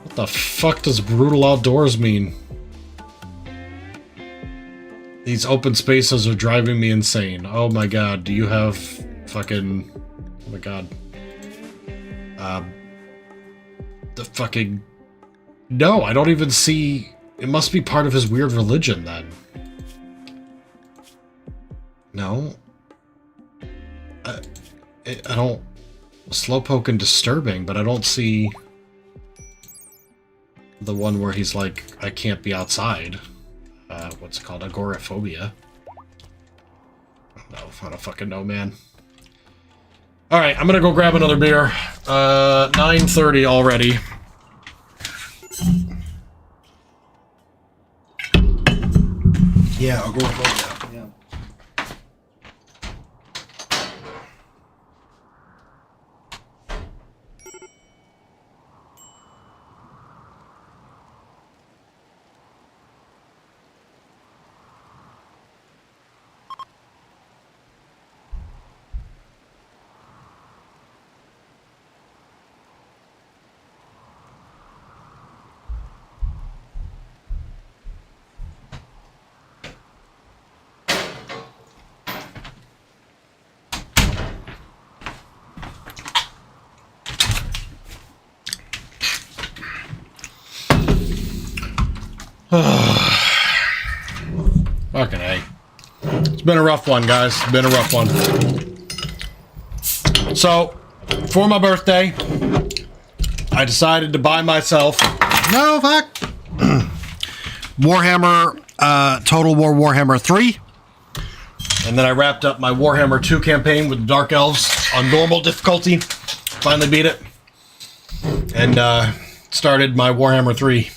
What the fuck does brutal outdoors mean? These open spaces are driving me insane. Oh my God, do you have fucking... Oh my God. The fucking... No, I don't even see... It must be part of his weird religion, then. No? I don't... Slowpoke and disturbing, but I don't see... The one where he's like, I can't be outside. What's it called? Agoraphobia. No, I don't fucking know, man. Alright, I'm gonna go grab another beer. 9:30 already. Yeah, agoraphobia. Yeah. Fucking A. It's been a rough one, guys. It's been a rough one. So, for my birthday, I decided to buy myself... No, fuck! Warhammer, Total War Warhammer 3. And then I wrapped up my Warhammer 2 campaign with the Dark Elves on normal difficulty. Finally beat it. And started my Warhammer 3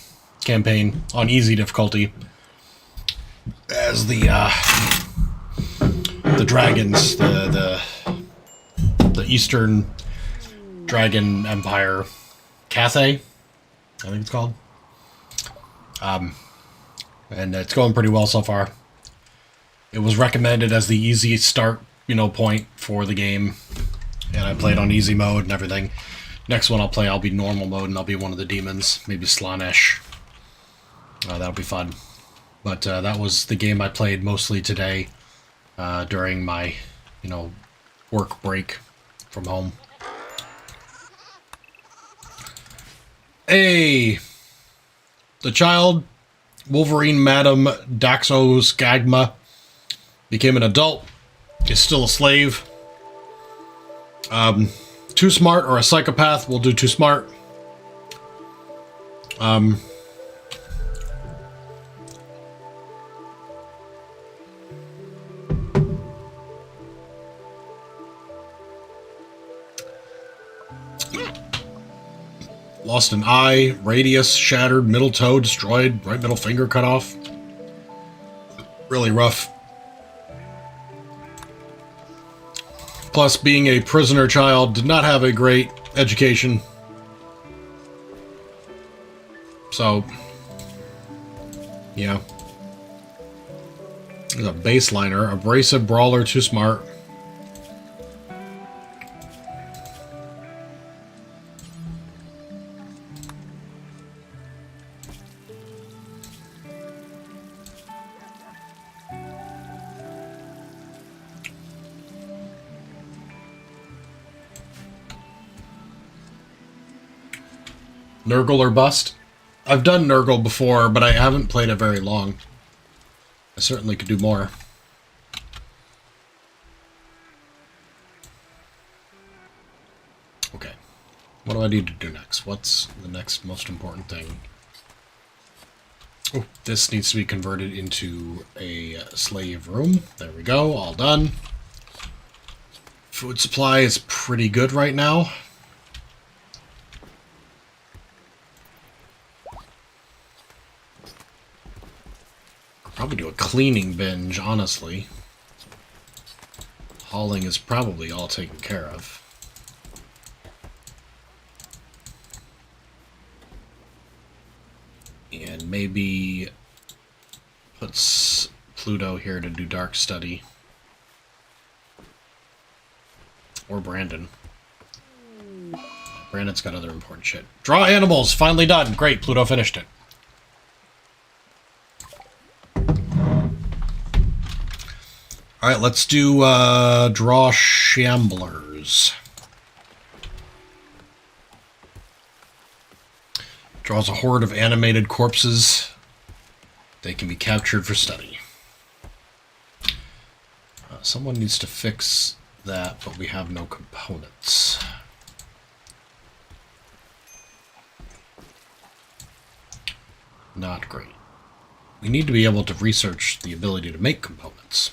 campaign on easy difficulty as the dragons, the the Eastern Dragon Empire. Cathay, I think it's called. And it's going pretty well so far. It was recommended as the easy start, point for the game. And I played on easy mode and everything. Next one I'll be normal mode, and I'll be one of the demons. Maybe Slanesh. That'll be fun. But that was the game I played mostly today during my, work break from home. Hey! The child, Wolverine Madam Doctrzombie, became an adult, is still a slave. Too smart or a psychopath, we'll do too smart. Lost an eye, radius shattered, middle toe destroyed, right middle finger cut off. Really rough. Plus, being a prisoner child, did not have a great education. So, yeah. There's a baseliner, abrasive brawler, too smart. Nurgle or bust? I've done Nurgle before, but I haven't played it very long. I certainly could do more. Okay. What do I need to do next? What's the next most important thing? Oh, this needs to be converted into a slave room. There we go, all done. Food supply is pretty good right now. Probably do a cleaning binge, honestly. Hauling is probably all taken care of. And maybe puts Pluto here to do dark study. Or Brandon. Brandon's got other important shit. Draw animals! Finally done! Great, Pluto finished it. Alright, let's do draw shamblers. Draws a horde of animated corpses. They can be captured for study. Someone needs to fix that, but we have no components. Not great. We need to be able to research the ability to make components.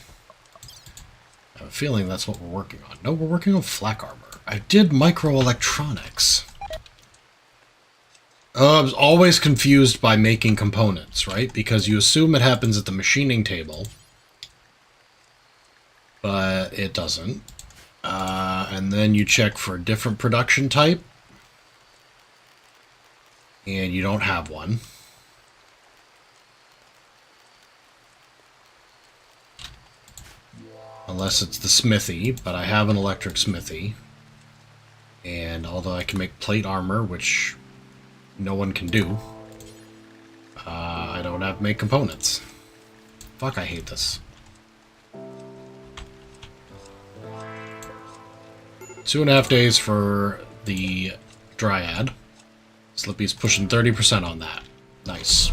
I have a feeling that's what we're working on. No, we're working on flak armor. I did microelectronics. I was always confused by making components, right? Because you assume it happens at the machining table. But it doesn't. And then you check for a different production type. And you don't have one. Unless it's the smithy, but I have an electric smithy. And although I can make plate armor, which no one can do, I don't have to make components. Fuck, I hate this. 2.5 days for the Dryad. Slippy's pushing 30% on that. Nice.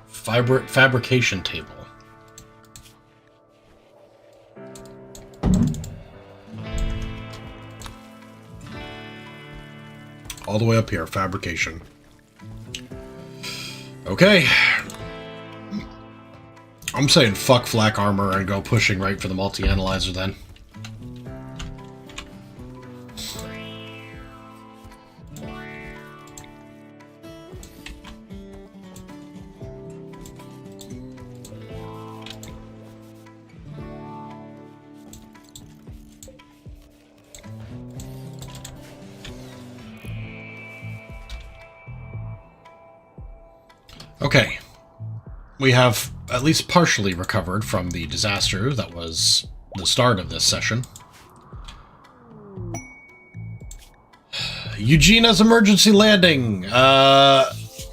Fabrication table. All the way up here, fabrication. Okay. I'm saying fuck flak armor and go pushing right for the multi-analyzer then. Okay. We have at least partially recovered from the disaster that was the start of this session. Eugena's emergency landing.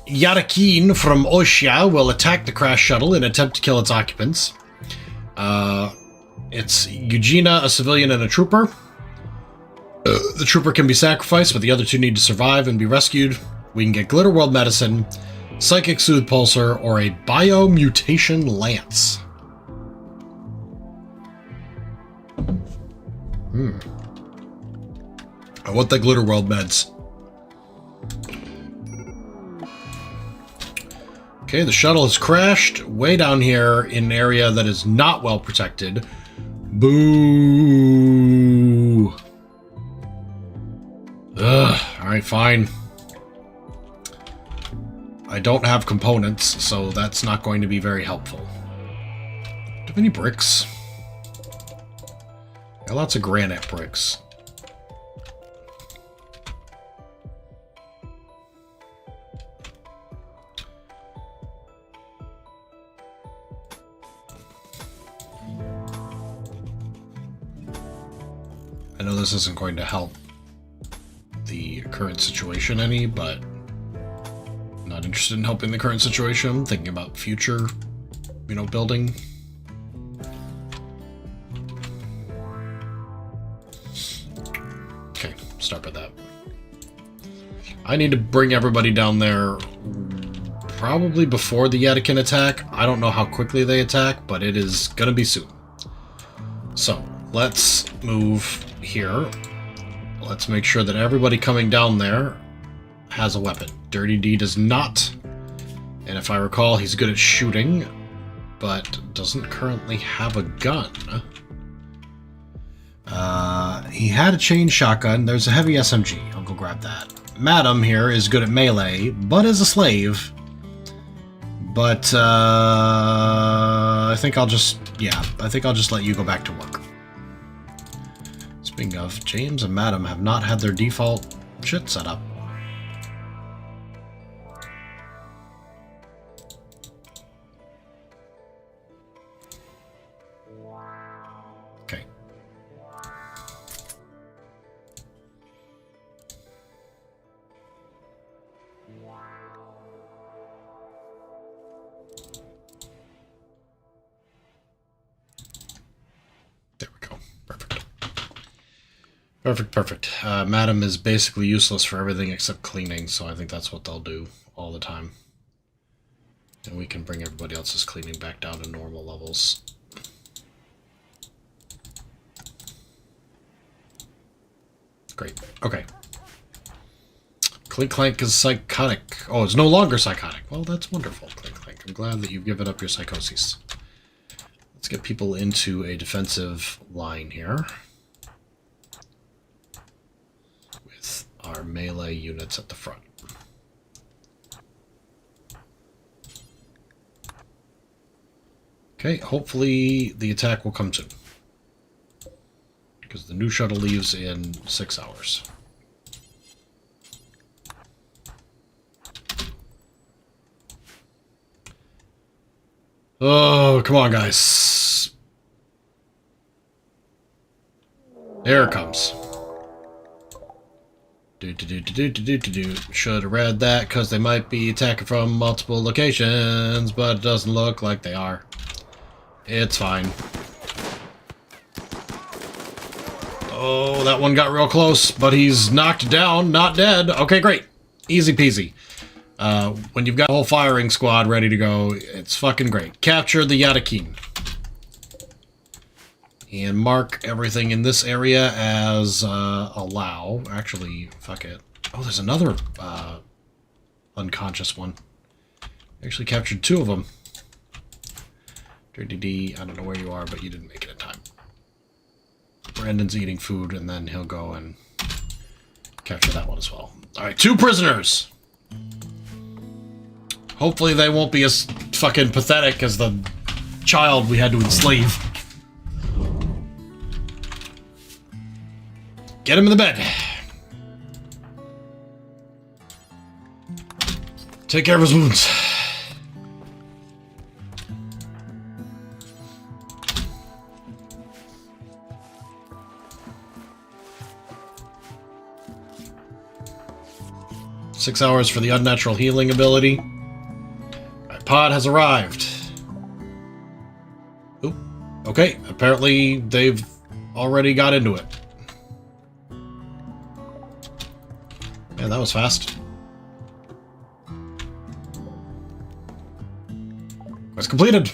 Yarakin from Oshia will attack the crash shuttle and attempt to kill its occupants. It's Eugenia, a civilian, and a trooper. The trooper can be sacrificed, but the other two need to survive and be rescued. We can get Glitter World Medicine, Psychic Soothe Pulsar, or a Biomutation Lance. I want the Glitter World meds. Okay, the shuttle has crashed way down here in an area that is not well protected. Boo! Ugh, alright, fine. I don't have components, so that's not going to be very helpful. Do I have any bricks? Got lots of granite bricks. I know this isn't going to help the current situation any, but I'm not interested in helping the current situation. I'm thinking about future, building. Okay, start with that. I need to bring everybody down there probably before the Yatakin attack. I don't know how quickly they attack, but it is going to be soon. So, let's move here. Let's make sure that everybody coming down there has a weapon. Dirty D does not. And if I recall, he's good at shooting, but doesn't currently have a gun. He had a chain shotgun. There's a heavy SMG. I'll go grab that. Madam here is good at melee, but is a slave. But I think I'll just let you go back to work. Speaking of, James and Madam have not had their default shit set up. Okay. There we go. Perfect. Perfect. Madam is basically useless for everything except cleaning, so I think that's what they'll do all the time. And we can bring everybody else's cleaning back down to normal levels. Great. Okay. Clink Clank is psychotic. Oh, it's no longer psychotic. Well, that's wonderful, Clink Clank. I'm glad that you've given up your psychoses. Let's get people into a defensive line here. With our melee units at the front. Okay, hopefully the attack will come soon. Because the new shuttle leaves in 6 hours. Oh, come on, guys. There it comes. Should have read that because they might be attacking from multiple locations, but it doesn't look like they are. It's fine. Oh, that one got real close, but he's knocked down, not dead. Okay, great. Easy peasy. When you've got a whole firing squad ready to go, it's fucking great. Capture the Yatakin. And mark everything in this area as allow. Actually, fuck it. Oh, there's another unconscious one. Actually captured 2 of them. Dirty D, I don't know where you are, but you didn't make it in time. Brandon's eating food, and then he'll go and capture that one as well. Alright, 2 prisoners! Hopefully they won't be as fucking pathetic as the child we had to enslave. Get him in the bed. Take care of his wounds. 6 hours for the unnatural healing ability. Alright, pod has arrived. Oop. Okay, apparently they've already got into it. Man, that was fast. Quest completed.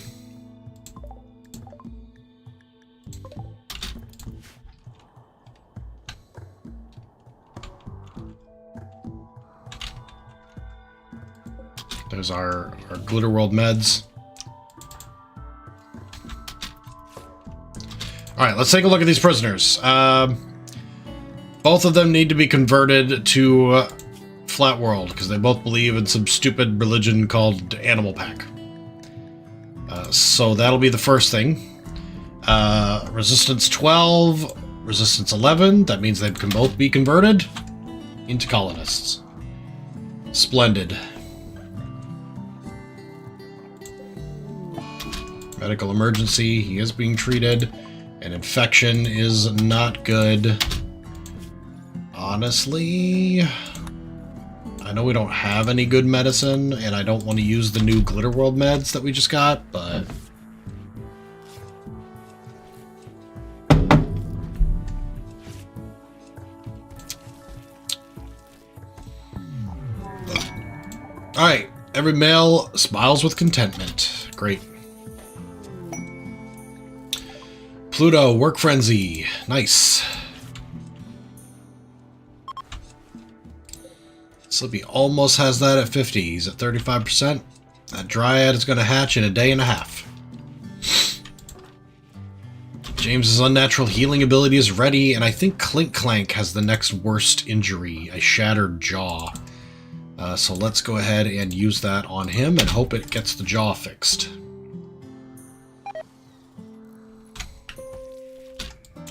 There's our Glitter World meds. Alright, let's take a look at these prisoners. Both of them need to be converted to Flat World, because they both believe in some stupid religion called Animal Pack. So that'll be the first thing. Resistance 12, Resistance 11, that means they can both be converted into colonists. Splendid. Medical emergency, he is being treated. An infection is not good. Honestly, I know we don't have any good medicine, and I don't want to use the new Glitter World meds that we just got, but... Alright, every male smiles with contentment. Great. Pluto, work frenzy. Nice. Slippy almost has that at 50. He's at 35%. That Dryad is going to hatch in a day and a half. James's unnatural healing ability is ready, and I think Clink Clank has the next worst injury, a shattered jaw. So let's go ahead and use that on him and hope it gets the jaw fixed.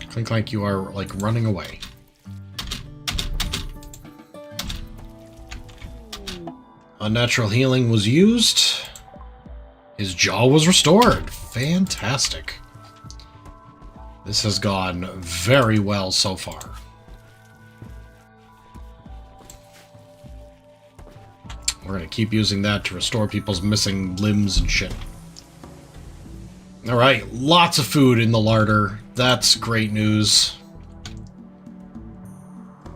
Clink Clank, you are, like, running away. Unnatural healing was used. His jaw was restored. Fantastic. This has gone very well so far. We're going to keep using that to restore people's missing limbs and shit. Alright, lots of food in the larder. That's great news.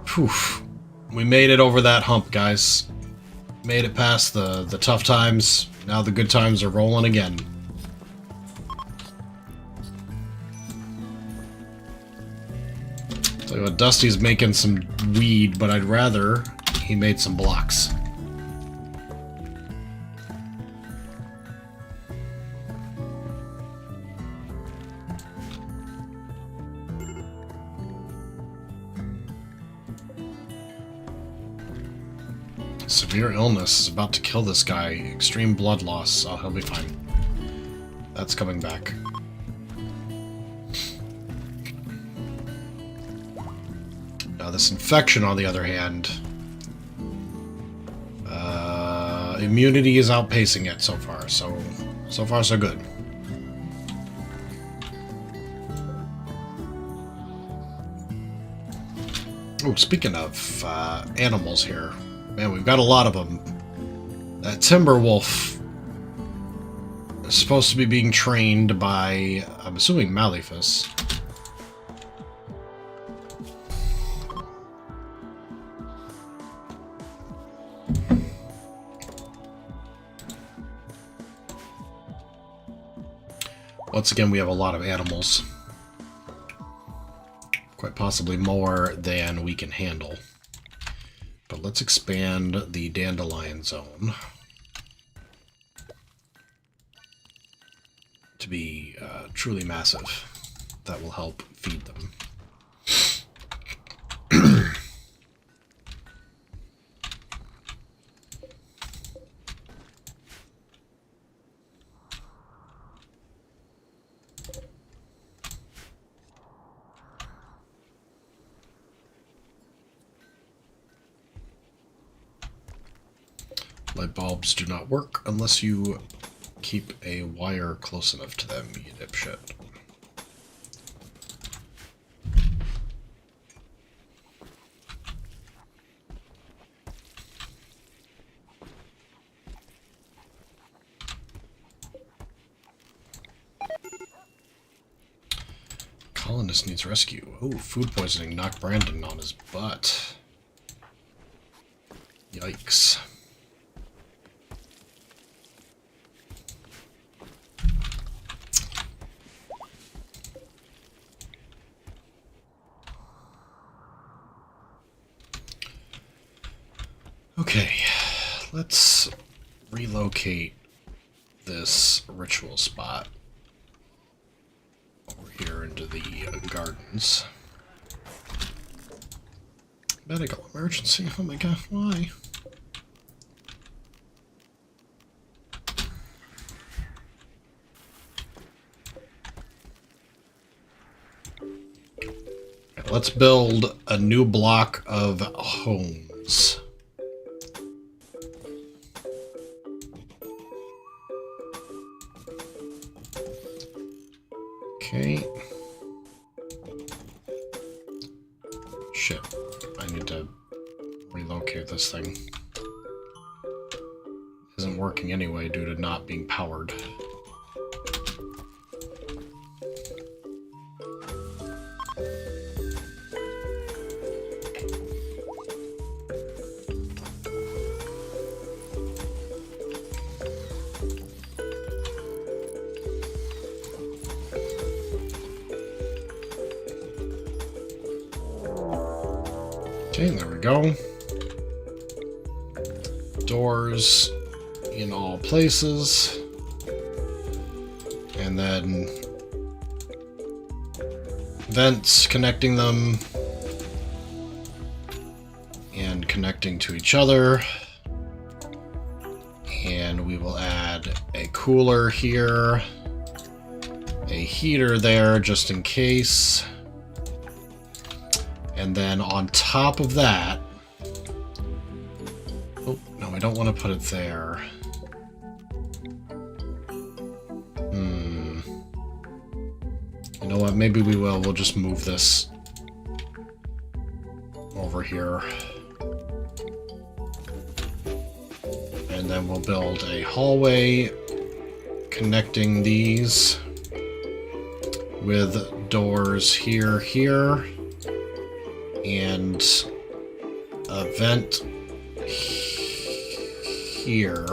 Whew. We made it over that hump, guys. Made it past the tough times. Now the good times are rolling again. Tell you what, Dusty's making some weed, but I'd rather he made some blocks. Severe illness is about to kill this guy. Extreme blood loss. Oh, he'll be fine. That's coming back. Now this infection, on the other hand, immunity is outpacing it so far. So far so good. Oh, speaking of animals here. Man, we've got a lot of them. That Timberwolf is supposed to be being trained by, I'm assuming, Maleficus. Once again, we have a lot of animals. Quite possibly more than we can handle. But let's expand the dandelion zone to be truly massive. That will help feed them. Light bulbs do not work unless you keep a wire close enough to them, you dipshit. This needs rescue. Oh, food poisoning knocked Brandon on his butt. Yikes. Okay, let's relocate this ritual spot over here into the gardens. Medical emergency. Oh my god, why? Let's build a new block of homes. Okay. Shit. I need to relocate this thing. Isn't working anyway due to not being powered. Okay, there we go. Doors in all places. And then vents connecting them and connecting to each other. And we will add a cooler here, a heater there just in case. And then on top of that, oh, no, we don't want to put it there. You know what, maybe we will. We'll just move this over here. And then we'll build a hallway connecting these with doors here, and a vent here.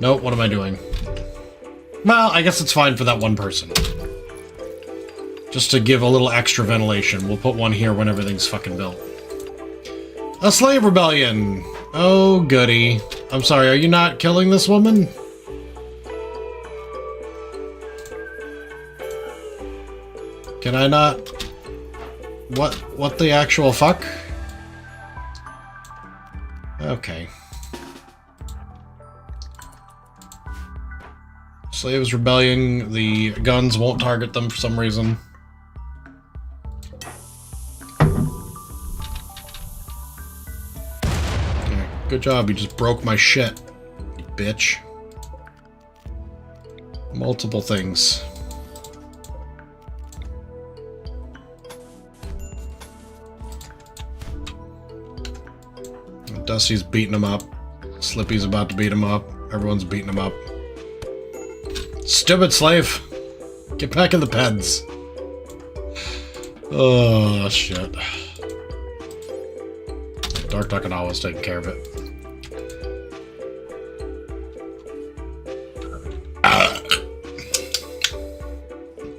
Nope, what am I doing? Well, I guess it's fine for that one person. Just to give a little extra ventilation. We'll put one here when everything's fucking built. A slave rebellion! Oh, goody. I'm sorry, are you not killing this woman? Can I not? What the actual fuck? Okay. Slaves rebelling, the guns won't target them for some reason. Okay, good job, you just broke my shit, you bitch. Multiple things. Dusty's beating him up. Slippy's about to beat him up. Everyone's beating him up. Stupid slave! Get back in the pens. Oh, shit. DrtyDawg's taking care of it.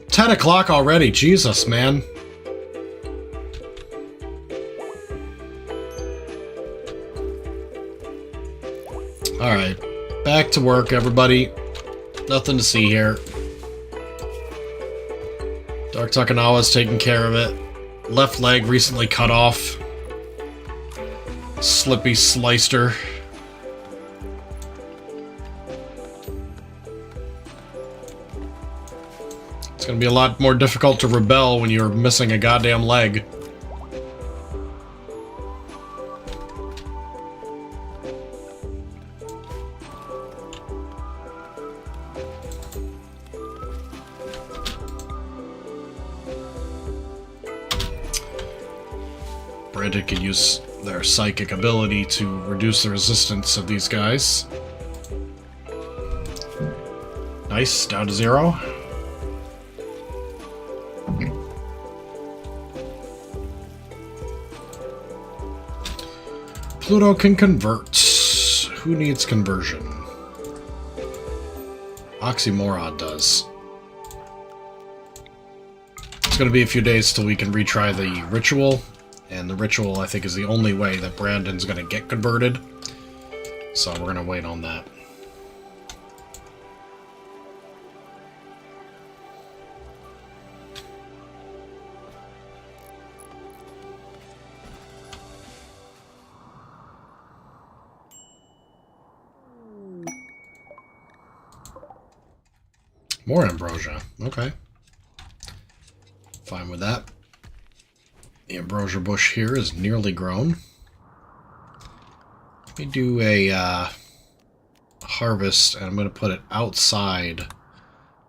10 o'clock already. Jesus, man. Alright, back to work, everybody. Nothing to see here. DrtyDawg's taking care of it. Left leg recently cut off. Slippy sliced her. It's gonna be a lot more difficult to rebel when you're missing a goddamn leg. Brandon can use their psychic ability to reduce the resistance of these guys. Nice, down to 0. Pluto can convert. Who needs conversion? Oxymoron does. It's going to be a few days till we can retry the ritual, and the ritual, I think, is the only way that Brandon's going to get converted. So we're going to wait on that. More ambrosia. Okay. Fine with that. The ambrosia bush here is nearly grown. Let me do a harvest, and I'm going to put it outside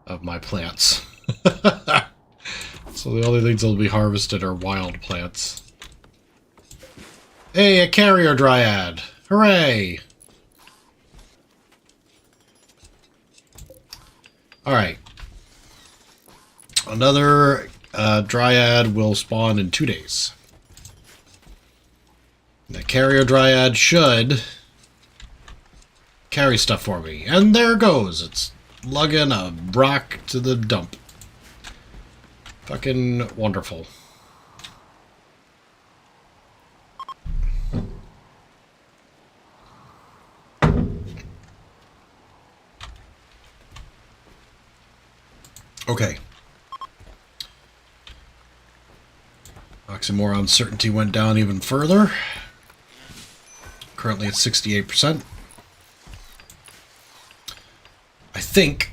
of my plants. So the only things that will be harvested are wild plants. Hey, a carrier dryad! Hooray! Alright. Another dryad will spawn in 2 days. The carrier dryad should carry stuff for me. And there it goes. It's lugging a rock to the dump. Fucking wonderful. Okay. Oxymoron certainty went down even further. Currently at 68%. I think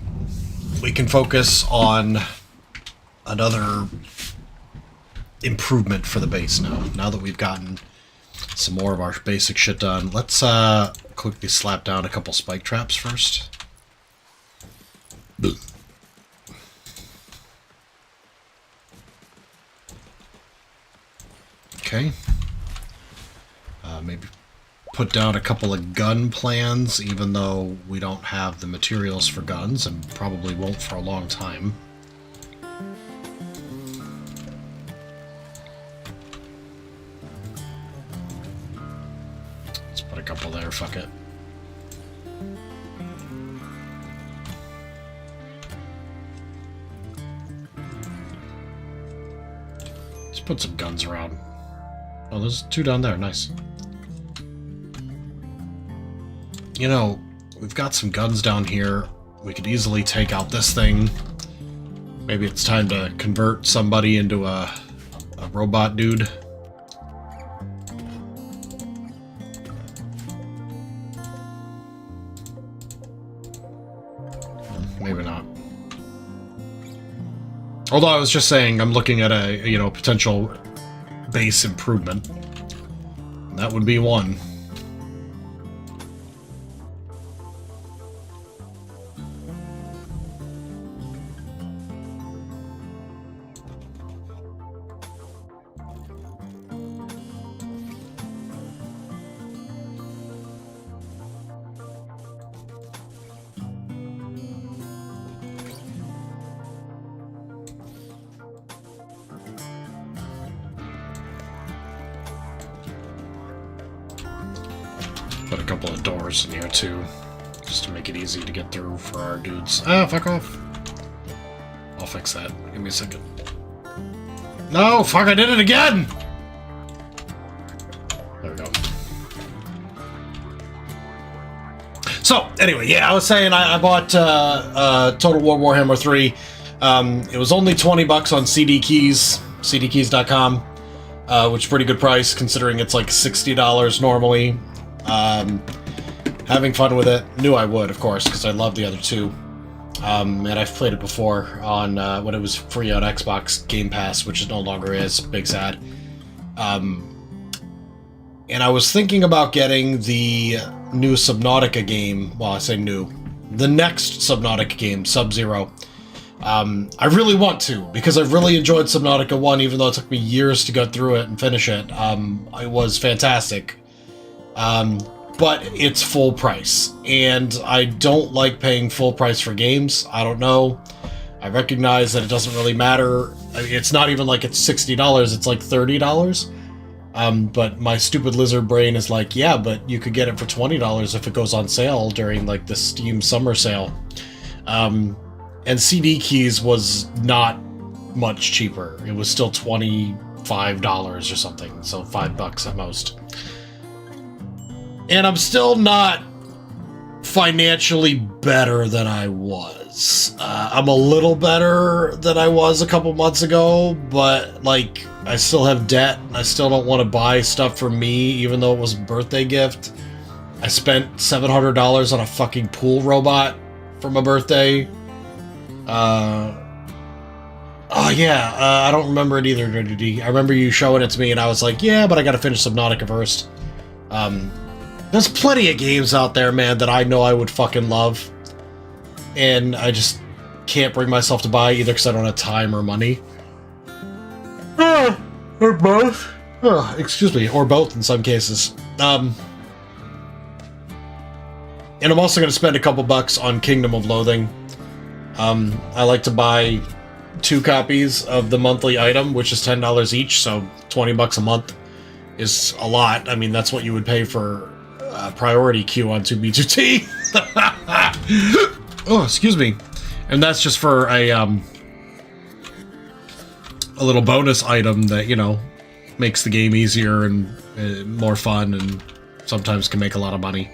we can focus on another improvement for the base now. Now that we've gotten some more of our basic shit done. Let's quickly slap down a couple spike traps first. Okay. Maybe put down a couple of gun plans, even though we don't have the materials for guns, and probably won't for a long time. Let's put a couple there, fuck it. Let's put some guns around. Oh, there's 2 down there. Nice. You know, we've got some guns down here. We could easily take out this thing. Maybe it's time to convert somebody into a robot dude. Maybe not. Although I was just saying, I'm looking at a, you know, potential base improvement. That would be one. Put a couple of doors in here too, just to make it easy to get through for our dudes. Ah, fuck off. I'll fix that. Give me a second. No, fuck, I did it again! There we go. So, anyway, yeah, I was saying I bought Total War Warhammer 3. It was only 20 bucks on CD Keys, cdkeys.com, which is a pretty good price considering it's like $60 normally. Having fun with it. Knew I would, of course, because I love the other 2. And I've played it before on when it was free on Xbox Game Pass, which it no longer is. Big sad. And I was thinking about getting the new Subnautica game. Well, I say new. The next Subnautica game, Sub-Zero. I really want to, because I've really enjoyed Subnautica 1, even though it took me years to go through it and finish it. It was fantastic. But it's full price, and I don't like paying full price for games. I don't know. I recognize that it doesn't really matter. It's not even like it's $60, it's like $30. But my stupid lizard brain is like, yeah, but you could get it for $20 if it goes on sale during like the Steam summer sale. And CD keys was not much cheaper. It was still $25 or something, so $5 at most. And I'm still not financially better than I was. I'm a little better than I was a couple months ago, but like I still have debt. I still don't want to buy stuff for me, even though it was a birthday gift. I spent $700 on a fucking pool robot for my birthday. I don't remember it either, DrtyD. I remember you showing it to me, and I was like, yeah, but I gotta finish Subnautica first. There's plenty of games out there, man, that I know I would fucking love. And I just can't bring myself to buy either because I don't have time or money. Or both. Excuse me, or both in some cases. And I'm also going to spend a couple bucks on Kingdom of Loathing. I like to buy 2 copies of the monthly item, which is $10 each, so $20 a month is a lot. I mean, that's what you would pay for priority queue on 2B2T. Oh, excuse me. And that's just for a little bonus item that, you know, makes the game easier and more fun and sometimes can make a lot of money.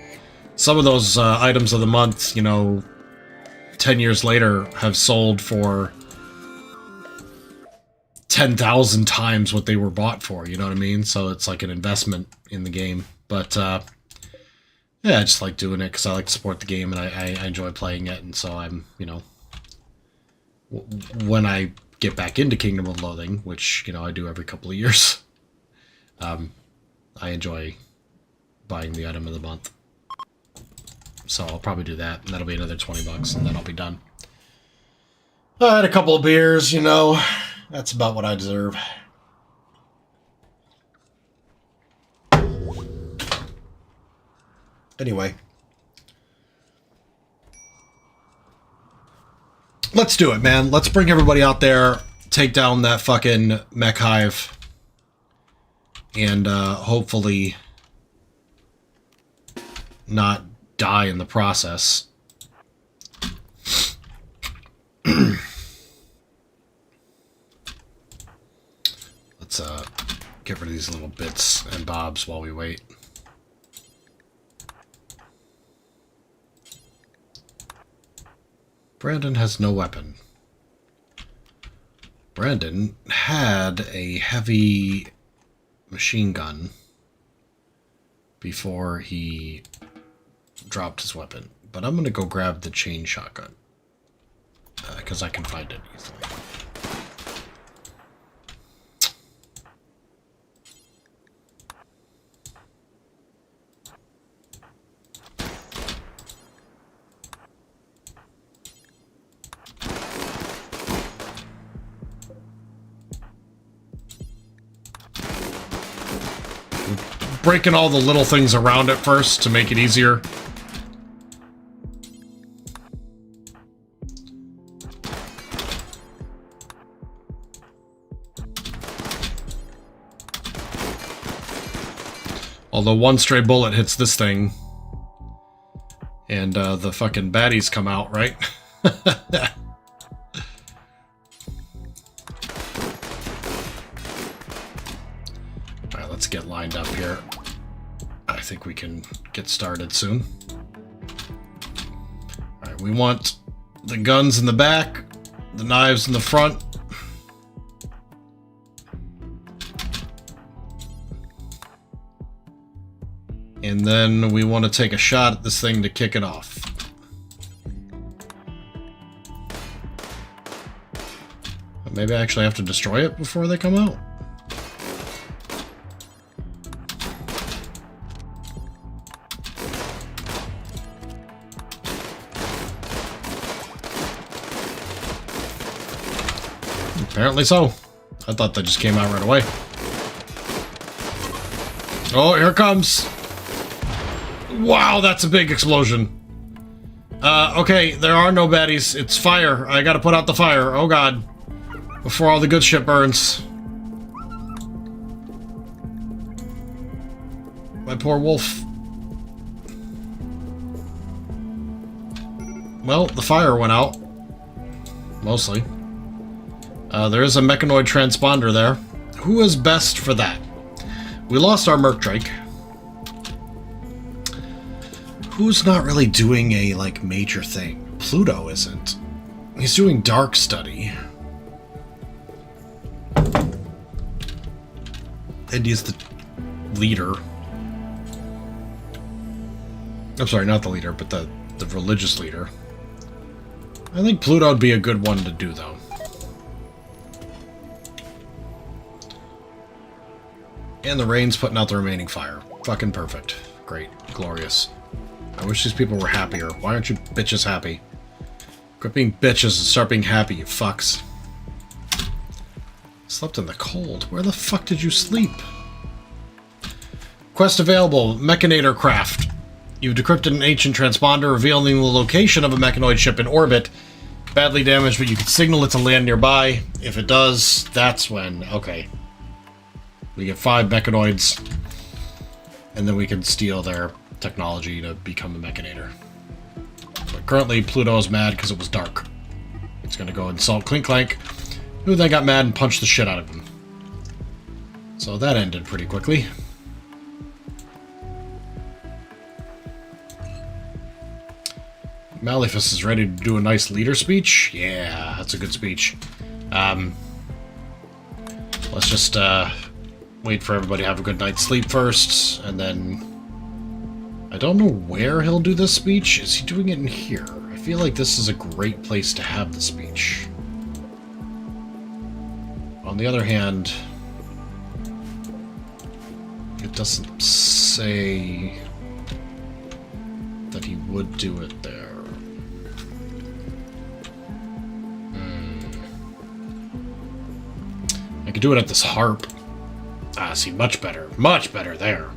Some of those items of the month, you know, 10 years later have sold for 10,000 times what they were bought for, you know what I mean? So it's like an investment in the game. But, yeah, I just like doing it because I like to support the game and I enjoy playing it. And so I'm, you know, when I get back into Kingdom of Loathing, which, you know, I do every couple of years, I enjoy buying the item of the month. So I'll probably do that, and that'll be another $20, and then I'll be done. I had a couple of beers, you know. That's about what I deserve. Anyway. Let's do it, man. Let's bring everybody out there, take down that fucking mech hive, and hopefully not die in the process. Let's get rid of these little bits and bobs while we wait. Brandon has no weapon. Brandon had a heavy machine gun before he dropped his weapon, but I'm gonna go grab the chain shotgun because I can find it easily. Breaking all the little things around it first to make it easier. Although one stray bullet hits this thing, and the fucking baddies come out, right? Alright, let's get lined up here. I think we can get started soon. Alright, we want the guns in the back, the knives in the front. And then we want to take a shot at this thing to kick it off. Maybe I actually have to destroy it before they come out. Apparently so. I thought that just came out right away. Oh, here it comes. Wow, that's a big explosion. Okay, there are no baddies. It's fire. I gotta put out the fire. Oh god. Before all the good shit burns. poor wolf. Well, the fire went out. Mostly. There is a mechanoid transponder there. Who is best for that? We lost our Merc Drake. Who's not really doing a, like, major thing? Pluto isn't. He's doing Dark Study. And he's the leader. I'm sorry, not the leader, but the religious leader. I think Pluto would be a good one to do, though. And the rain's putting out the remaining fire. Fucking perfect. Great. Glorious. I wish these people were happier. Why aren't you bitches happy? Quit being bitches and start being happy, you fucks. Slept in the cold. Where the fuck did you sleep? Quest available. Mechanator craft. You've decrypted an ancient transponder revealing the location of a mechanoid ship in orbit. Badly damaged, but you can signal it to land nearby. If it does, that's when... Okay. We get 5 mechanoids. And then we can steal their technology to become a mechanator. But currently, Pluto is mad because it was dark. He's going to go insult Clink Clank, who then got mad and punched the shit out of him. So that ended pretty quickly. Maleficus is ready to do a nice leader speech. Yeah, that's a good speech. Let's just wait for everybody to have a good night's sleep first, and then... I don't know where he'll do this speech. Is he doing it in here? I feel like this is a great place to have the speech. On the other hand, it doesn't say that he would do it there. I could do it at this harp. Ah, see, much better there.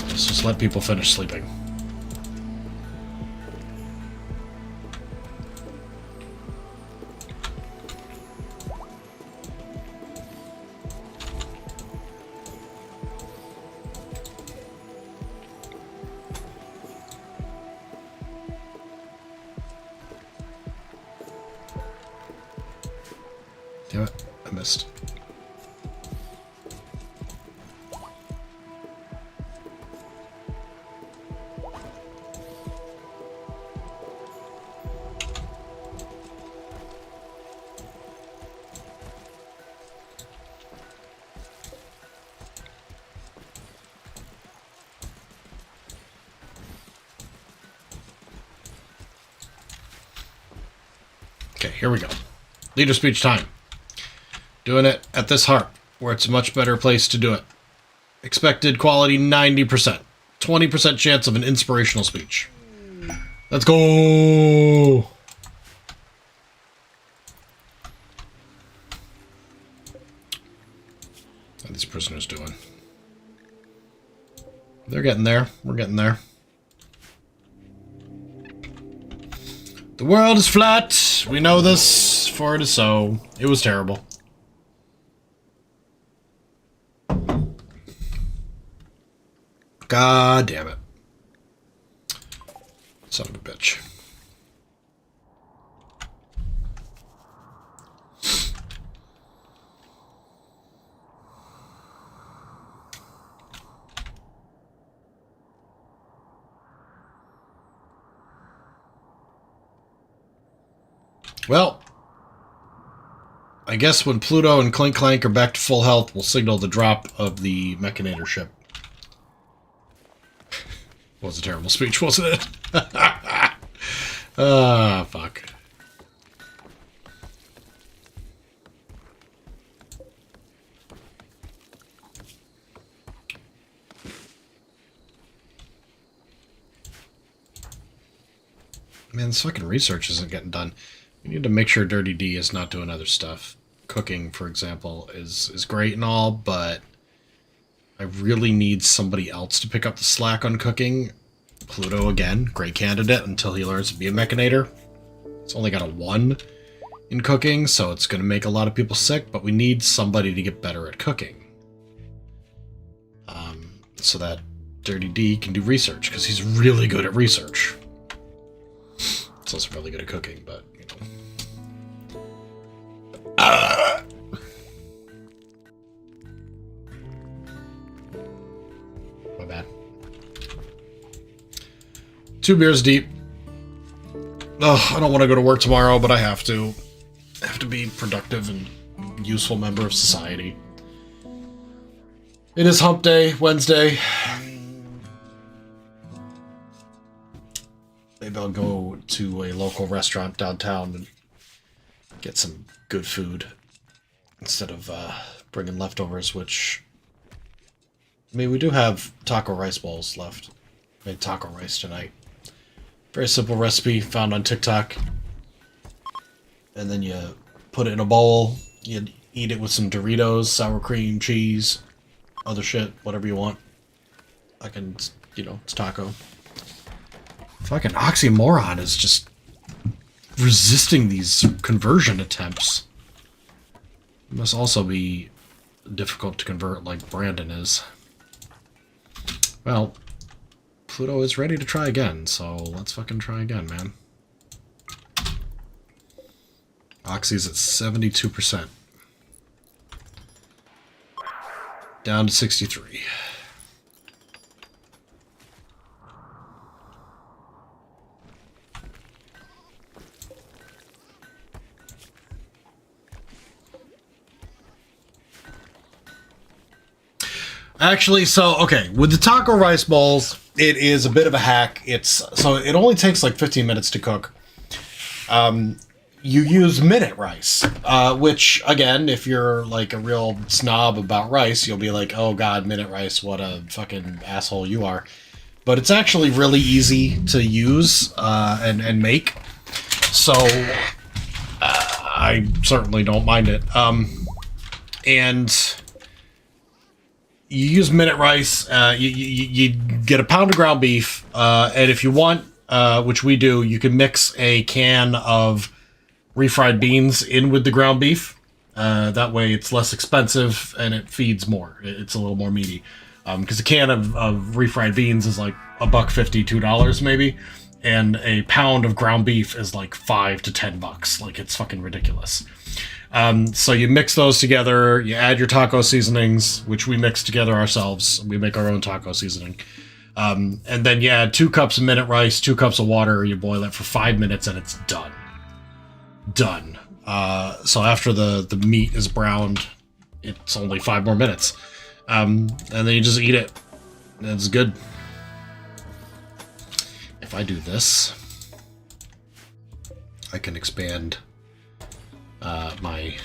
Let's just let people finish sleeping. Damn it, I missed. Okay, here we go. Leader speech time. Doing it at this harp, where it's a much better place to do it. Expected quality 90%. 20% chance of an inspirational speech. Let's go! How are these prisoners doing? They're getting there. We're getting there. The world is flat. We know this, for it is so. It was terrible. God damn it. Son of a bitch. Well, I guess when Pluto and Clink Clank are back to full health, we'll signal the drop of the Mechanator ship. Was a terrible speech, wasn't it? Ah, fuck. Man, this fucking research isn't getting done. We need to make sure Dirty D is not doing other stuff. Cooking, for example, is great and all, but I really need somebody else to pick up the slack on cooking. Pluto, again, great candidate until he learns to be a Mechanator. It's only got a 1 in cooking, so it's going to make a lot of people sick, but we need somebody to get better at cooking. So that Dirty D can do research, because he's really good at research. He's also really good at cooking, but, you know. My bad. 2 beers deep. Ugh, I don't want to go to work tomorrow, but I have to. I have to be productive and useful member of society. It is hump day, Wednesday. Maybe I'll go to a local restaurant downtown and get some good food instead of bringing leftovers, which... I mean, we do have taco rice bowls left. I made taco rice tonight. Very simple recipe found on TikTok. And then you put it in a bowl. You eat it with some Doritos, sour cream, cheese, other shit, whatever you want. I can, you know, it's taco. Fucking Oxymoron is just resisting these conversion attempts. It must also be difficult to convert like Brandon is. Well, Pluto is ready to try again, so let's fucking try again, man. Oxy's at 72%. Down to 63. Actually, so, okay, with the taco rice bowls, it is a bit of a hack. So it only takes like 15 minutes to cook. You use minute rice, which, again, if you're like a real snob about rice, you'll be like, oh god, minute rice, what a fucking asshole you are. But it's actually really easy to use and make. So I certainly don't mind it. And you use minute rice, you get a pound of ground beef, and if you want, which we do, you can mix a can of refried beans in with the ground beef. That way it's less expensive and it feeds more. It's a little more meaty. Because a can of refried beans is like $1.50, $2 maybe, and a pound of ground beef is like $5 to $10. Like, it's fucking ridiculous. So you mix those together, you add your taco seasonings, which we mix together ourselves. We make our own taco seasoning. And then you add 2 cups of minute rice, 2 cups of water, you boil it for 5 minutes, and it's done. Done. So after the meat is browned, it's only 5 more minutes. And then you just eat it. And it's good. If I do this, I can expand my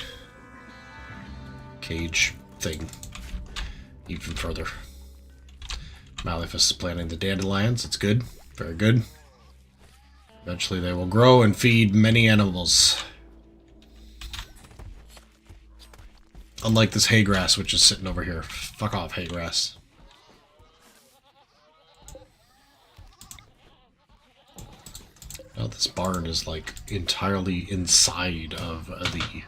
cage thing even further. Malleus is planting the dandelions. It's good. Very good. Eventually they will grow and feed many animals. Unlike this hay grass, which is sitting over here. Fuck off, hay grass. Now this barn is like entirely inside of the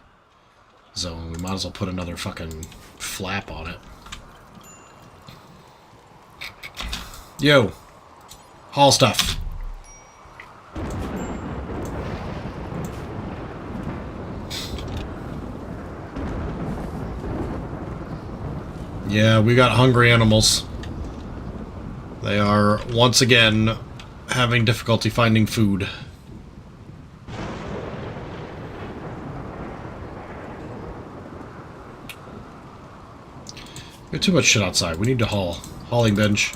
zone. We might as well put another fucking flap on it. Yo! Haul stuff. Yeah, we got hungry animals. They are, once again, having difficulty finding food. We have too much shit outside. We need to haul. Hauling bench.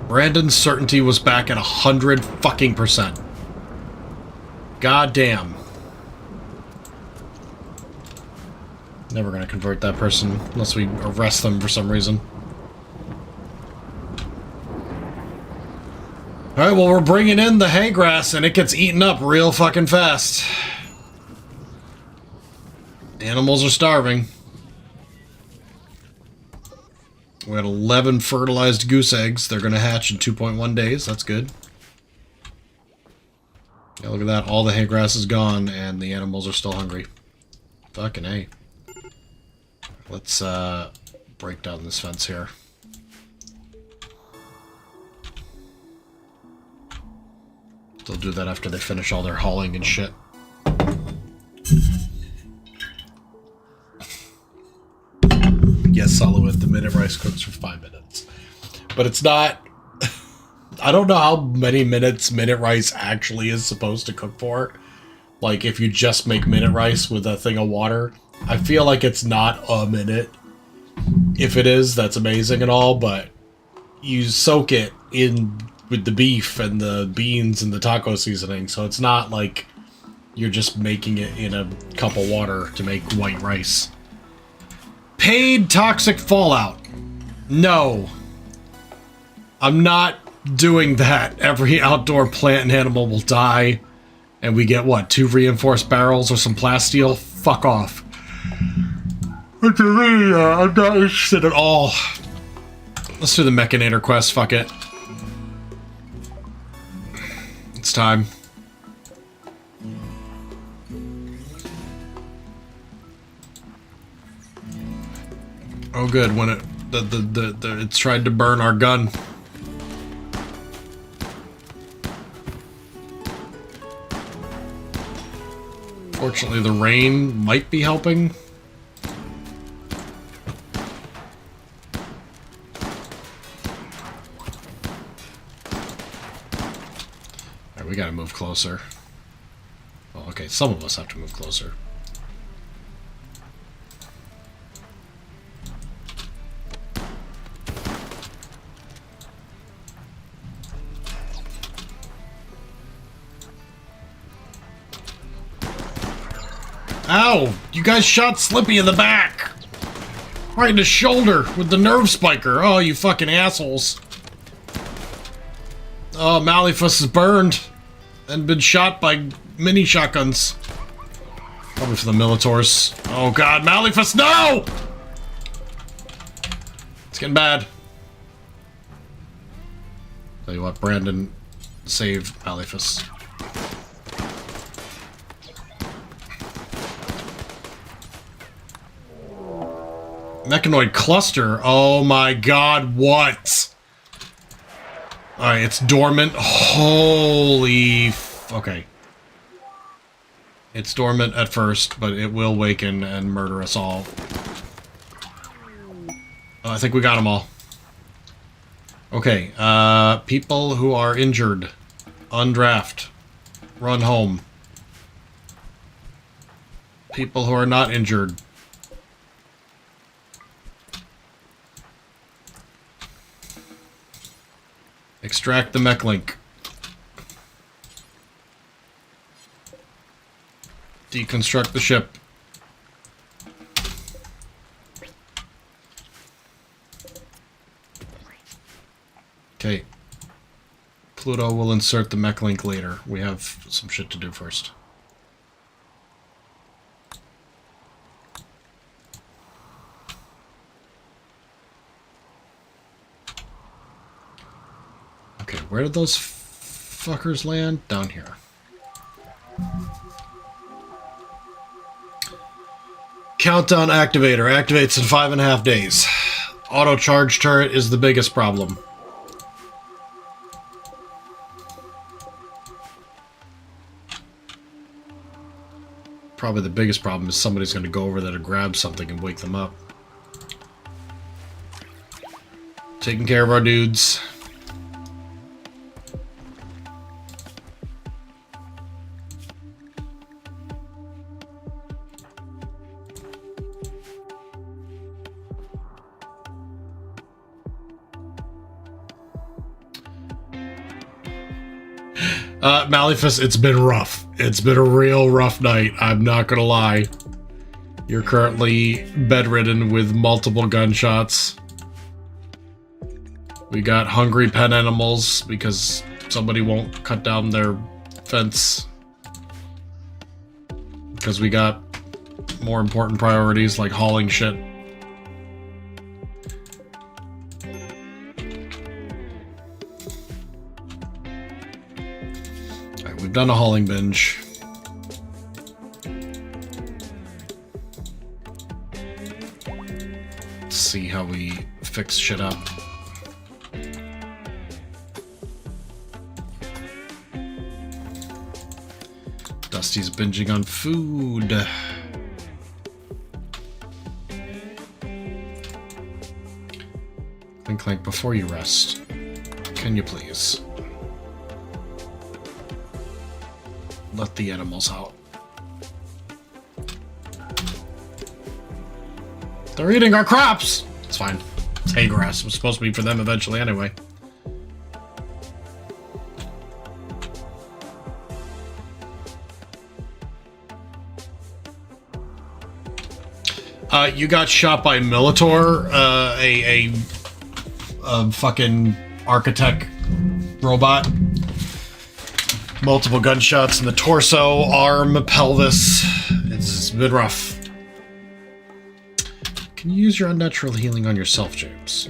Brandon's certainty was back at 100 fucking %. God damn. Never gonna convert that person unless we arrest them for some reason. Alright, well, we're bringing in the hay grass, and it gets eaten up real fucking fast. Animals are starving. We had 11 fertilized goose eggs. They're going to hatch in 2.1 days. That's good. Yeah, look at that. All the hay grass is gone, and the animals are still hungry. Fucking A. Let's break down this fence here. They'll do that after they finish all their hauling and shit. Yes, Solowit, the minute rice cooks for 5 minutes. But it's not... I don't know how many minutes minute rice actually is supposed to cook for. Like, if you just make minute rice with a thing of water, I feel like it's not a minute. If it is, that's amazing and all, but you soak it in with the beef and the beans and the taco seasoning, so it's not like you're just making it in a cup of water to make white rice. Paid toxic fallout. No. I'm not doing that. Every outdoor plant and animal will die, and we get, what, 2 reinforced barrels or some plasteel? Fuck off. I'm not interested at all. Let's do the Mechanator quest, fuck it. It's time. Oh good, when it's tried to burn our gun. Fortunately, the rain might be helping. We gotta move closer. Well, okay, some of us have to move closer. Ow! You guys shot Slippy in the back! Right in the shoulder with the nerve spiker. Oh, you fucking assholes. Oh, Malifus is burned and been shot by mini shotguns. Probably for the Militaurs. Oh god, Malifus, no! It's getting bad. Tell you what, Brandon, save Malifus. Mechanoid cluster? Oh my god, what? Alright, it's dormant. Holy... okay. It's dormant at first, but it will waken and murder us all. Oh, I think we got them all. Okay, people who are injured. Undraft. Run home. People who are not injured. Extract the mech link. Deconstruct the ship. Okay. Pluto will insert the mech link later. We have some shit to do first. Okay, where did those fuckers land? Down here. Countdown activator. Activates in 5.5 days. Auto charge turret is the biggest problem. Probably the biggest problem is somebody's going to go over there to grab something and wake them up. Taking care of our dudes. Malifus, it's been rough. It's been a real rough night. I'm not gonna lie. You're currently bedridden with multiple gunshots. We got hungry pet animals because somebody won't cut down their fence. Because we got more important priorities like hauling shit. Alright, we've done a hauling binge. Let's see how we fix shit up. Dusty's binging on food. Clink clank before you rest. Can you please? Let the animals out. They're eating our crops! It's fine. It's hay grass. It was supposed to be for them eventually anyway. You got shot by Militor, a fucking architect robot. Multiple gunshots in the torso, arm, pelvis. It's been rough. Can you use your unnatural healing on yourself, James?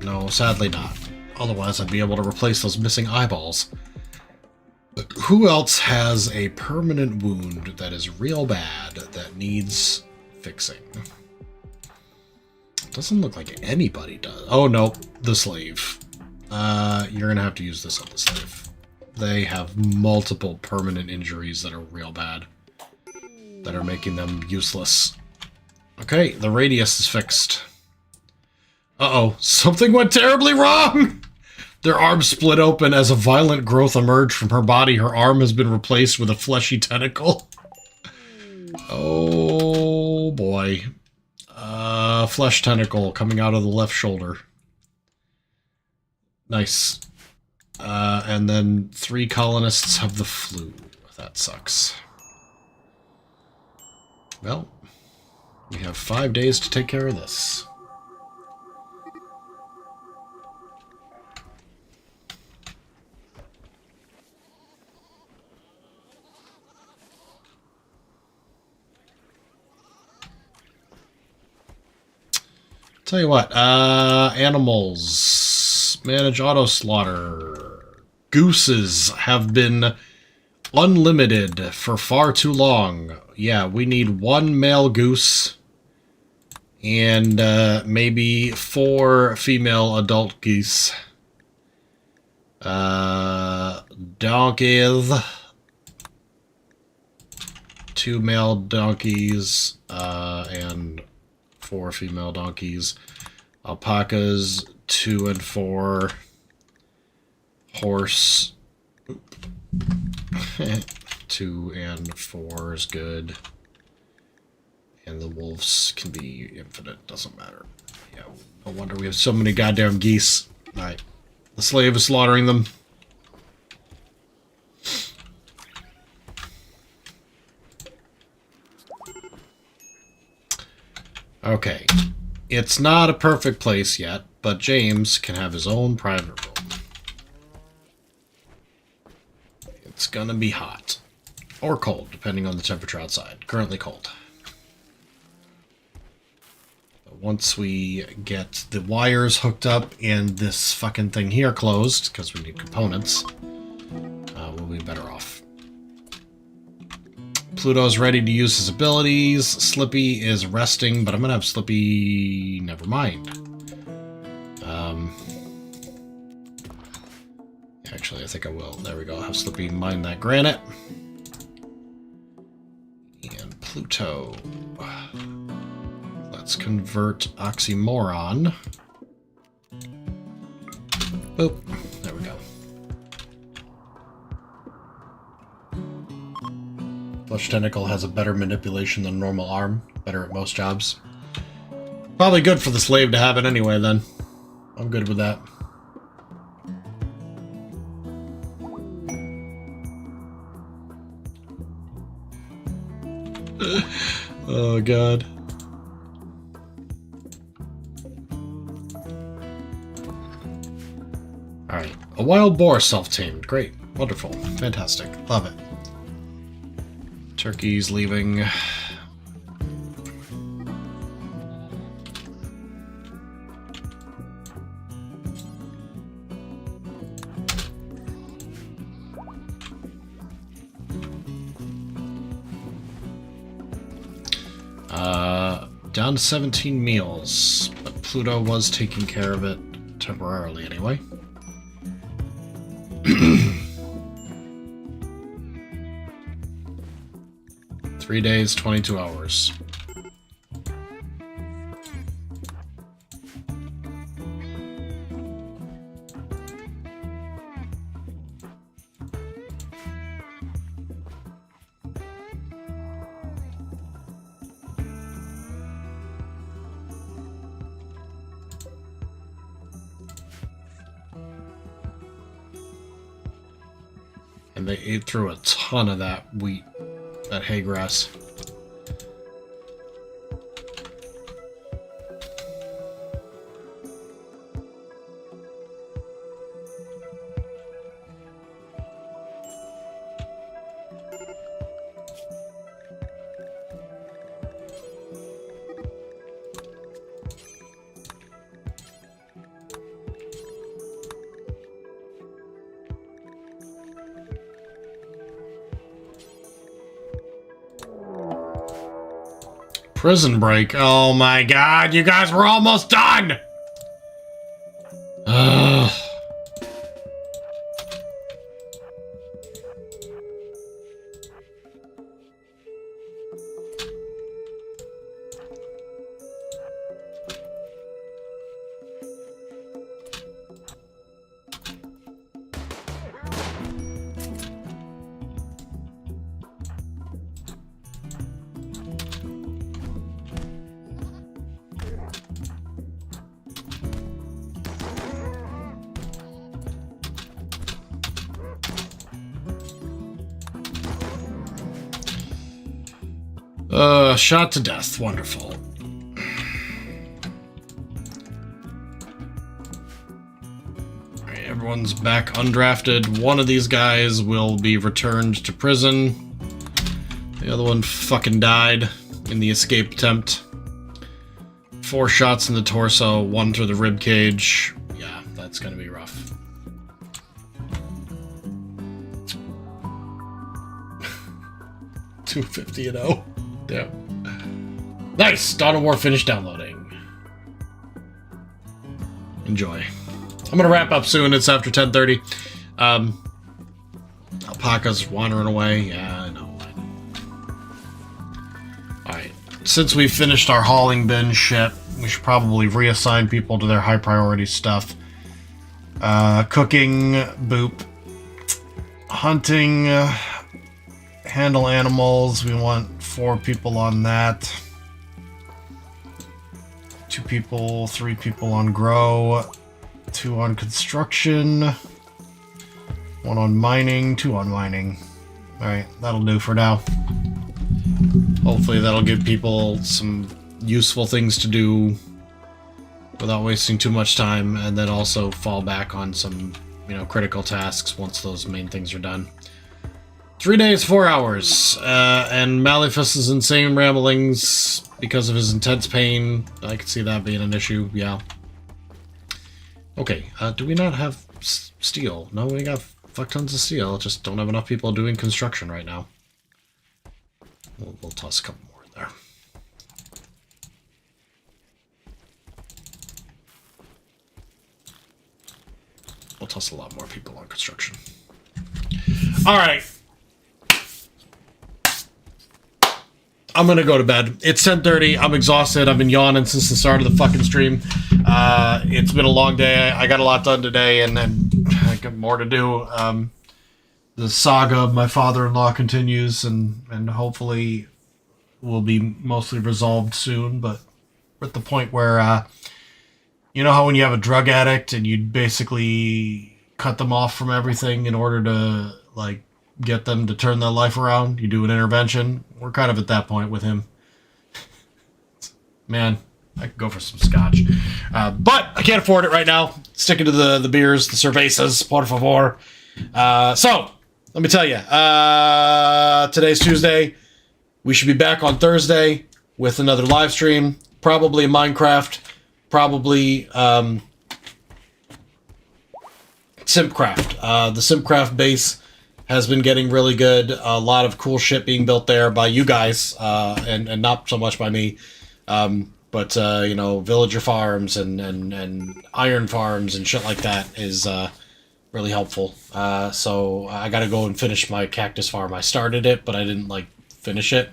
No, sadly not. Otherwise, I'd be able to replace those missing eyeballs. But who else has a permanent wound that is real bad that needs fixing? Doesn't look like anybody does. Oh, no, the slave. You're gonna have to use this on the slave. They have multiple permanent injuries that are real bad. That are making them useless. Okay, the radius is fixed. Uh-oh, something went terribly wrong! Their arm split open as a violent growth emerged from her body. Her arm has been replaced with a fleshy tentacle. Oh, boy. Flesh tentacle coming out of the left shoulder. Nice. And then 3 colonists have the flu. That sucks. Well, we have 5 days to take care of this. Tell you what, animals. Manage auto slaughter. Gooses have been unlimited for far too long. Yeah, we need 1 male goose and maybe 4 female adult geese. Donkeys. 2 male donkeys and 4 female donkeys. Alpacas, 2 and 4. Horse. 2 and 4 is good. And the wolves can be infinite. Doesn't matter. Yeah, no wonder we have so many goddamn geese. Alright. The slave is slaughtering them. Okay. It's not a perfect place yet, but James can have his own private room. It's gonna be hot. Or cold, depending on the temperature outside. Currently cold. But once we get the wires hooked up and this fucking thing here closed, because we need components, we'll be better off. Pluto's ready to use his abilities. Slippy is resting, but I'm gonna have Slippy... Never mind. Actually, I think I will. There we go. I'll have Slippy mine that granite. And Pluto. Let's convert Oxymoron. Boop. There we go. Flesh Tentacle has a better manipulation than normal arm. Better at most jobs. Probably good for the slave to have it anyway, then. I'm good with that. Oh, God. Alright, A wild boar self-tamed. Great. Wonderful. Fantastic. Love it. Turkey's leaving. Down to 17 meals, but Pluto was taking care of it temporarily anyway. 3 days, 22 hours. And they ate through a ton of that wheat, that hay grass. Prison break. Oh my god, you guys were almost done! Ugh. Shot to death. Wonderful. Alright, everyone's back undrafted. One of these guys will be returned to prison. The other one fucking died in the escape attempt. 4 shots in the torso, 1 through the rib cage. Yeah, that's gonna be rough. $250 Damn. Nice! Dawn of War finished downloading. Enjoy. I'm gonna wrap up soon. It's after 10:30. Alpaca's wandering away. Yeah, I know. Alright. Since we finished our hauling bin shit, we should probably reassign people to their high priority stuff. Cooking, boop. Hunting, handle animals. We want 4 people on that. 2 people, 3 people on grow, 2 on construction, 1 on mining, 2 on mining. Alright, that'll do for now. Hopefully that'll give people some useful things to do without wasting too much time, and then also fall back on some, critical tasks once those main things are done. 3 days, 4 hours, and Malefus's insane ramblings because of his intense pain. I could see that being an issue, yeah. Okay, do we not have steel? No, we got fuck tons of steel, just don't have enough people doing construction right now. We'll toss a couple more in there. We'll toss a lot more people on construction. Alright. I'm gonna go to bed. It's 10:30. I'm exhausted. I've been yawning since the start of the fucking stream. It's been a long day. I got a lot done today, and I got more to do. The saga of my father-in-law continues, and hopefully will be mostly resolved soon. But we're at the point where, you know how when you have a drug addict and you basically cut them off from everything in order to, get them to turn their life around? You do an intervention. We're kind of at that point with him. Man, I could go for some scotch. But I can't afford it right now. Sticking to the beers, the cervezas, por favor. So, let me tell you. Today's Tuesday. We should be back on Thursday with another live stream. Probably Minecraft. Probably Simpcraft. The Simpcraft base has been getting really good. A lot of cool shit being built there by you guys, and not so much by me. But you know, villager farms and iron farms and shit like that is really helpful. So I gotta go and finish my cactus farm. I started it, but I didn't like finish it.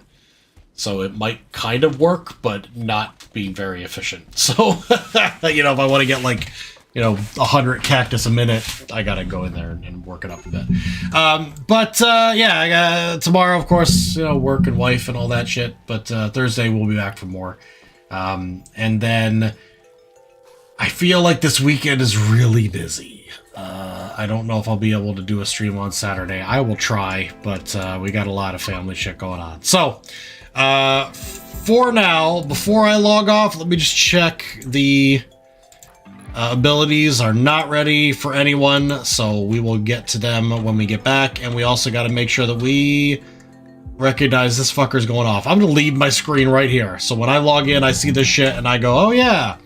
So it might kind of work, but not be very efficient. So you know, if I want to get like, you know, 100 cactus a minute, I gotta go in there and work it up a bit. Yeah, I got tomorrow, of course, you know, work and wife and all that shit. But Thursday we'll be back for more. And then I feel like this weekend is really busy. I don't know if I'll be able to do a stream on Saturday. I will try, but we got a lot of family shit going on. So, for now, before I log off, let me just check the abilities are not ready for anyone, so we will get to them when we get back. And we also got to make sure that we recognize this fucker's going off. I'm gonna leave my screen right here, so when I log in I see this shit and I go, oh yeah,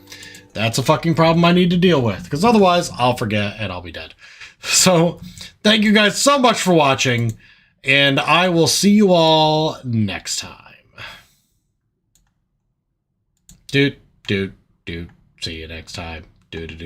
that's a fucking problem I need to deal with, because otherwise I'll forget and I'll be dead. So thank you guys so much for watching, and I will see you all next time. See you next time. Dude.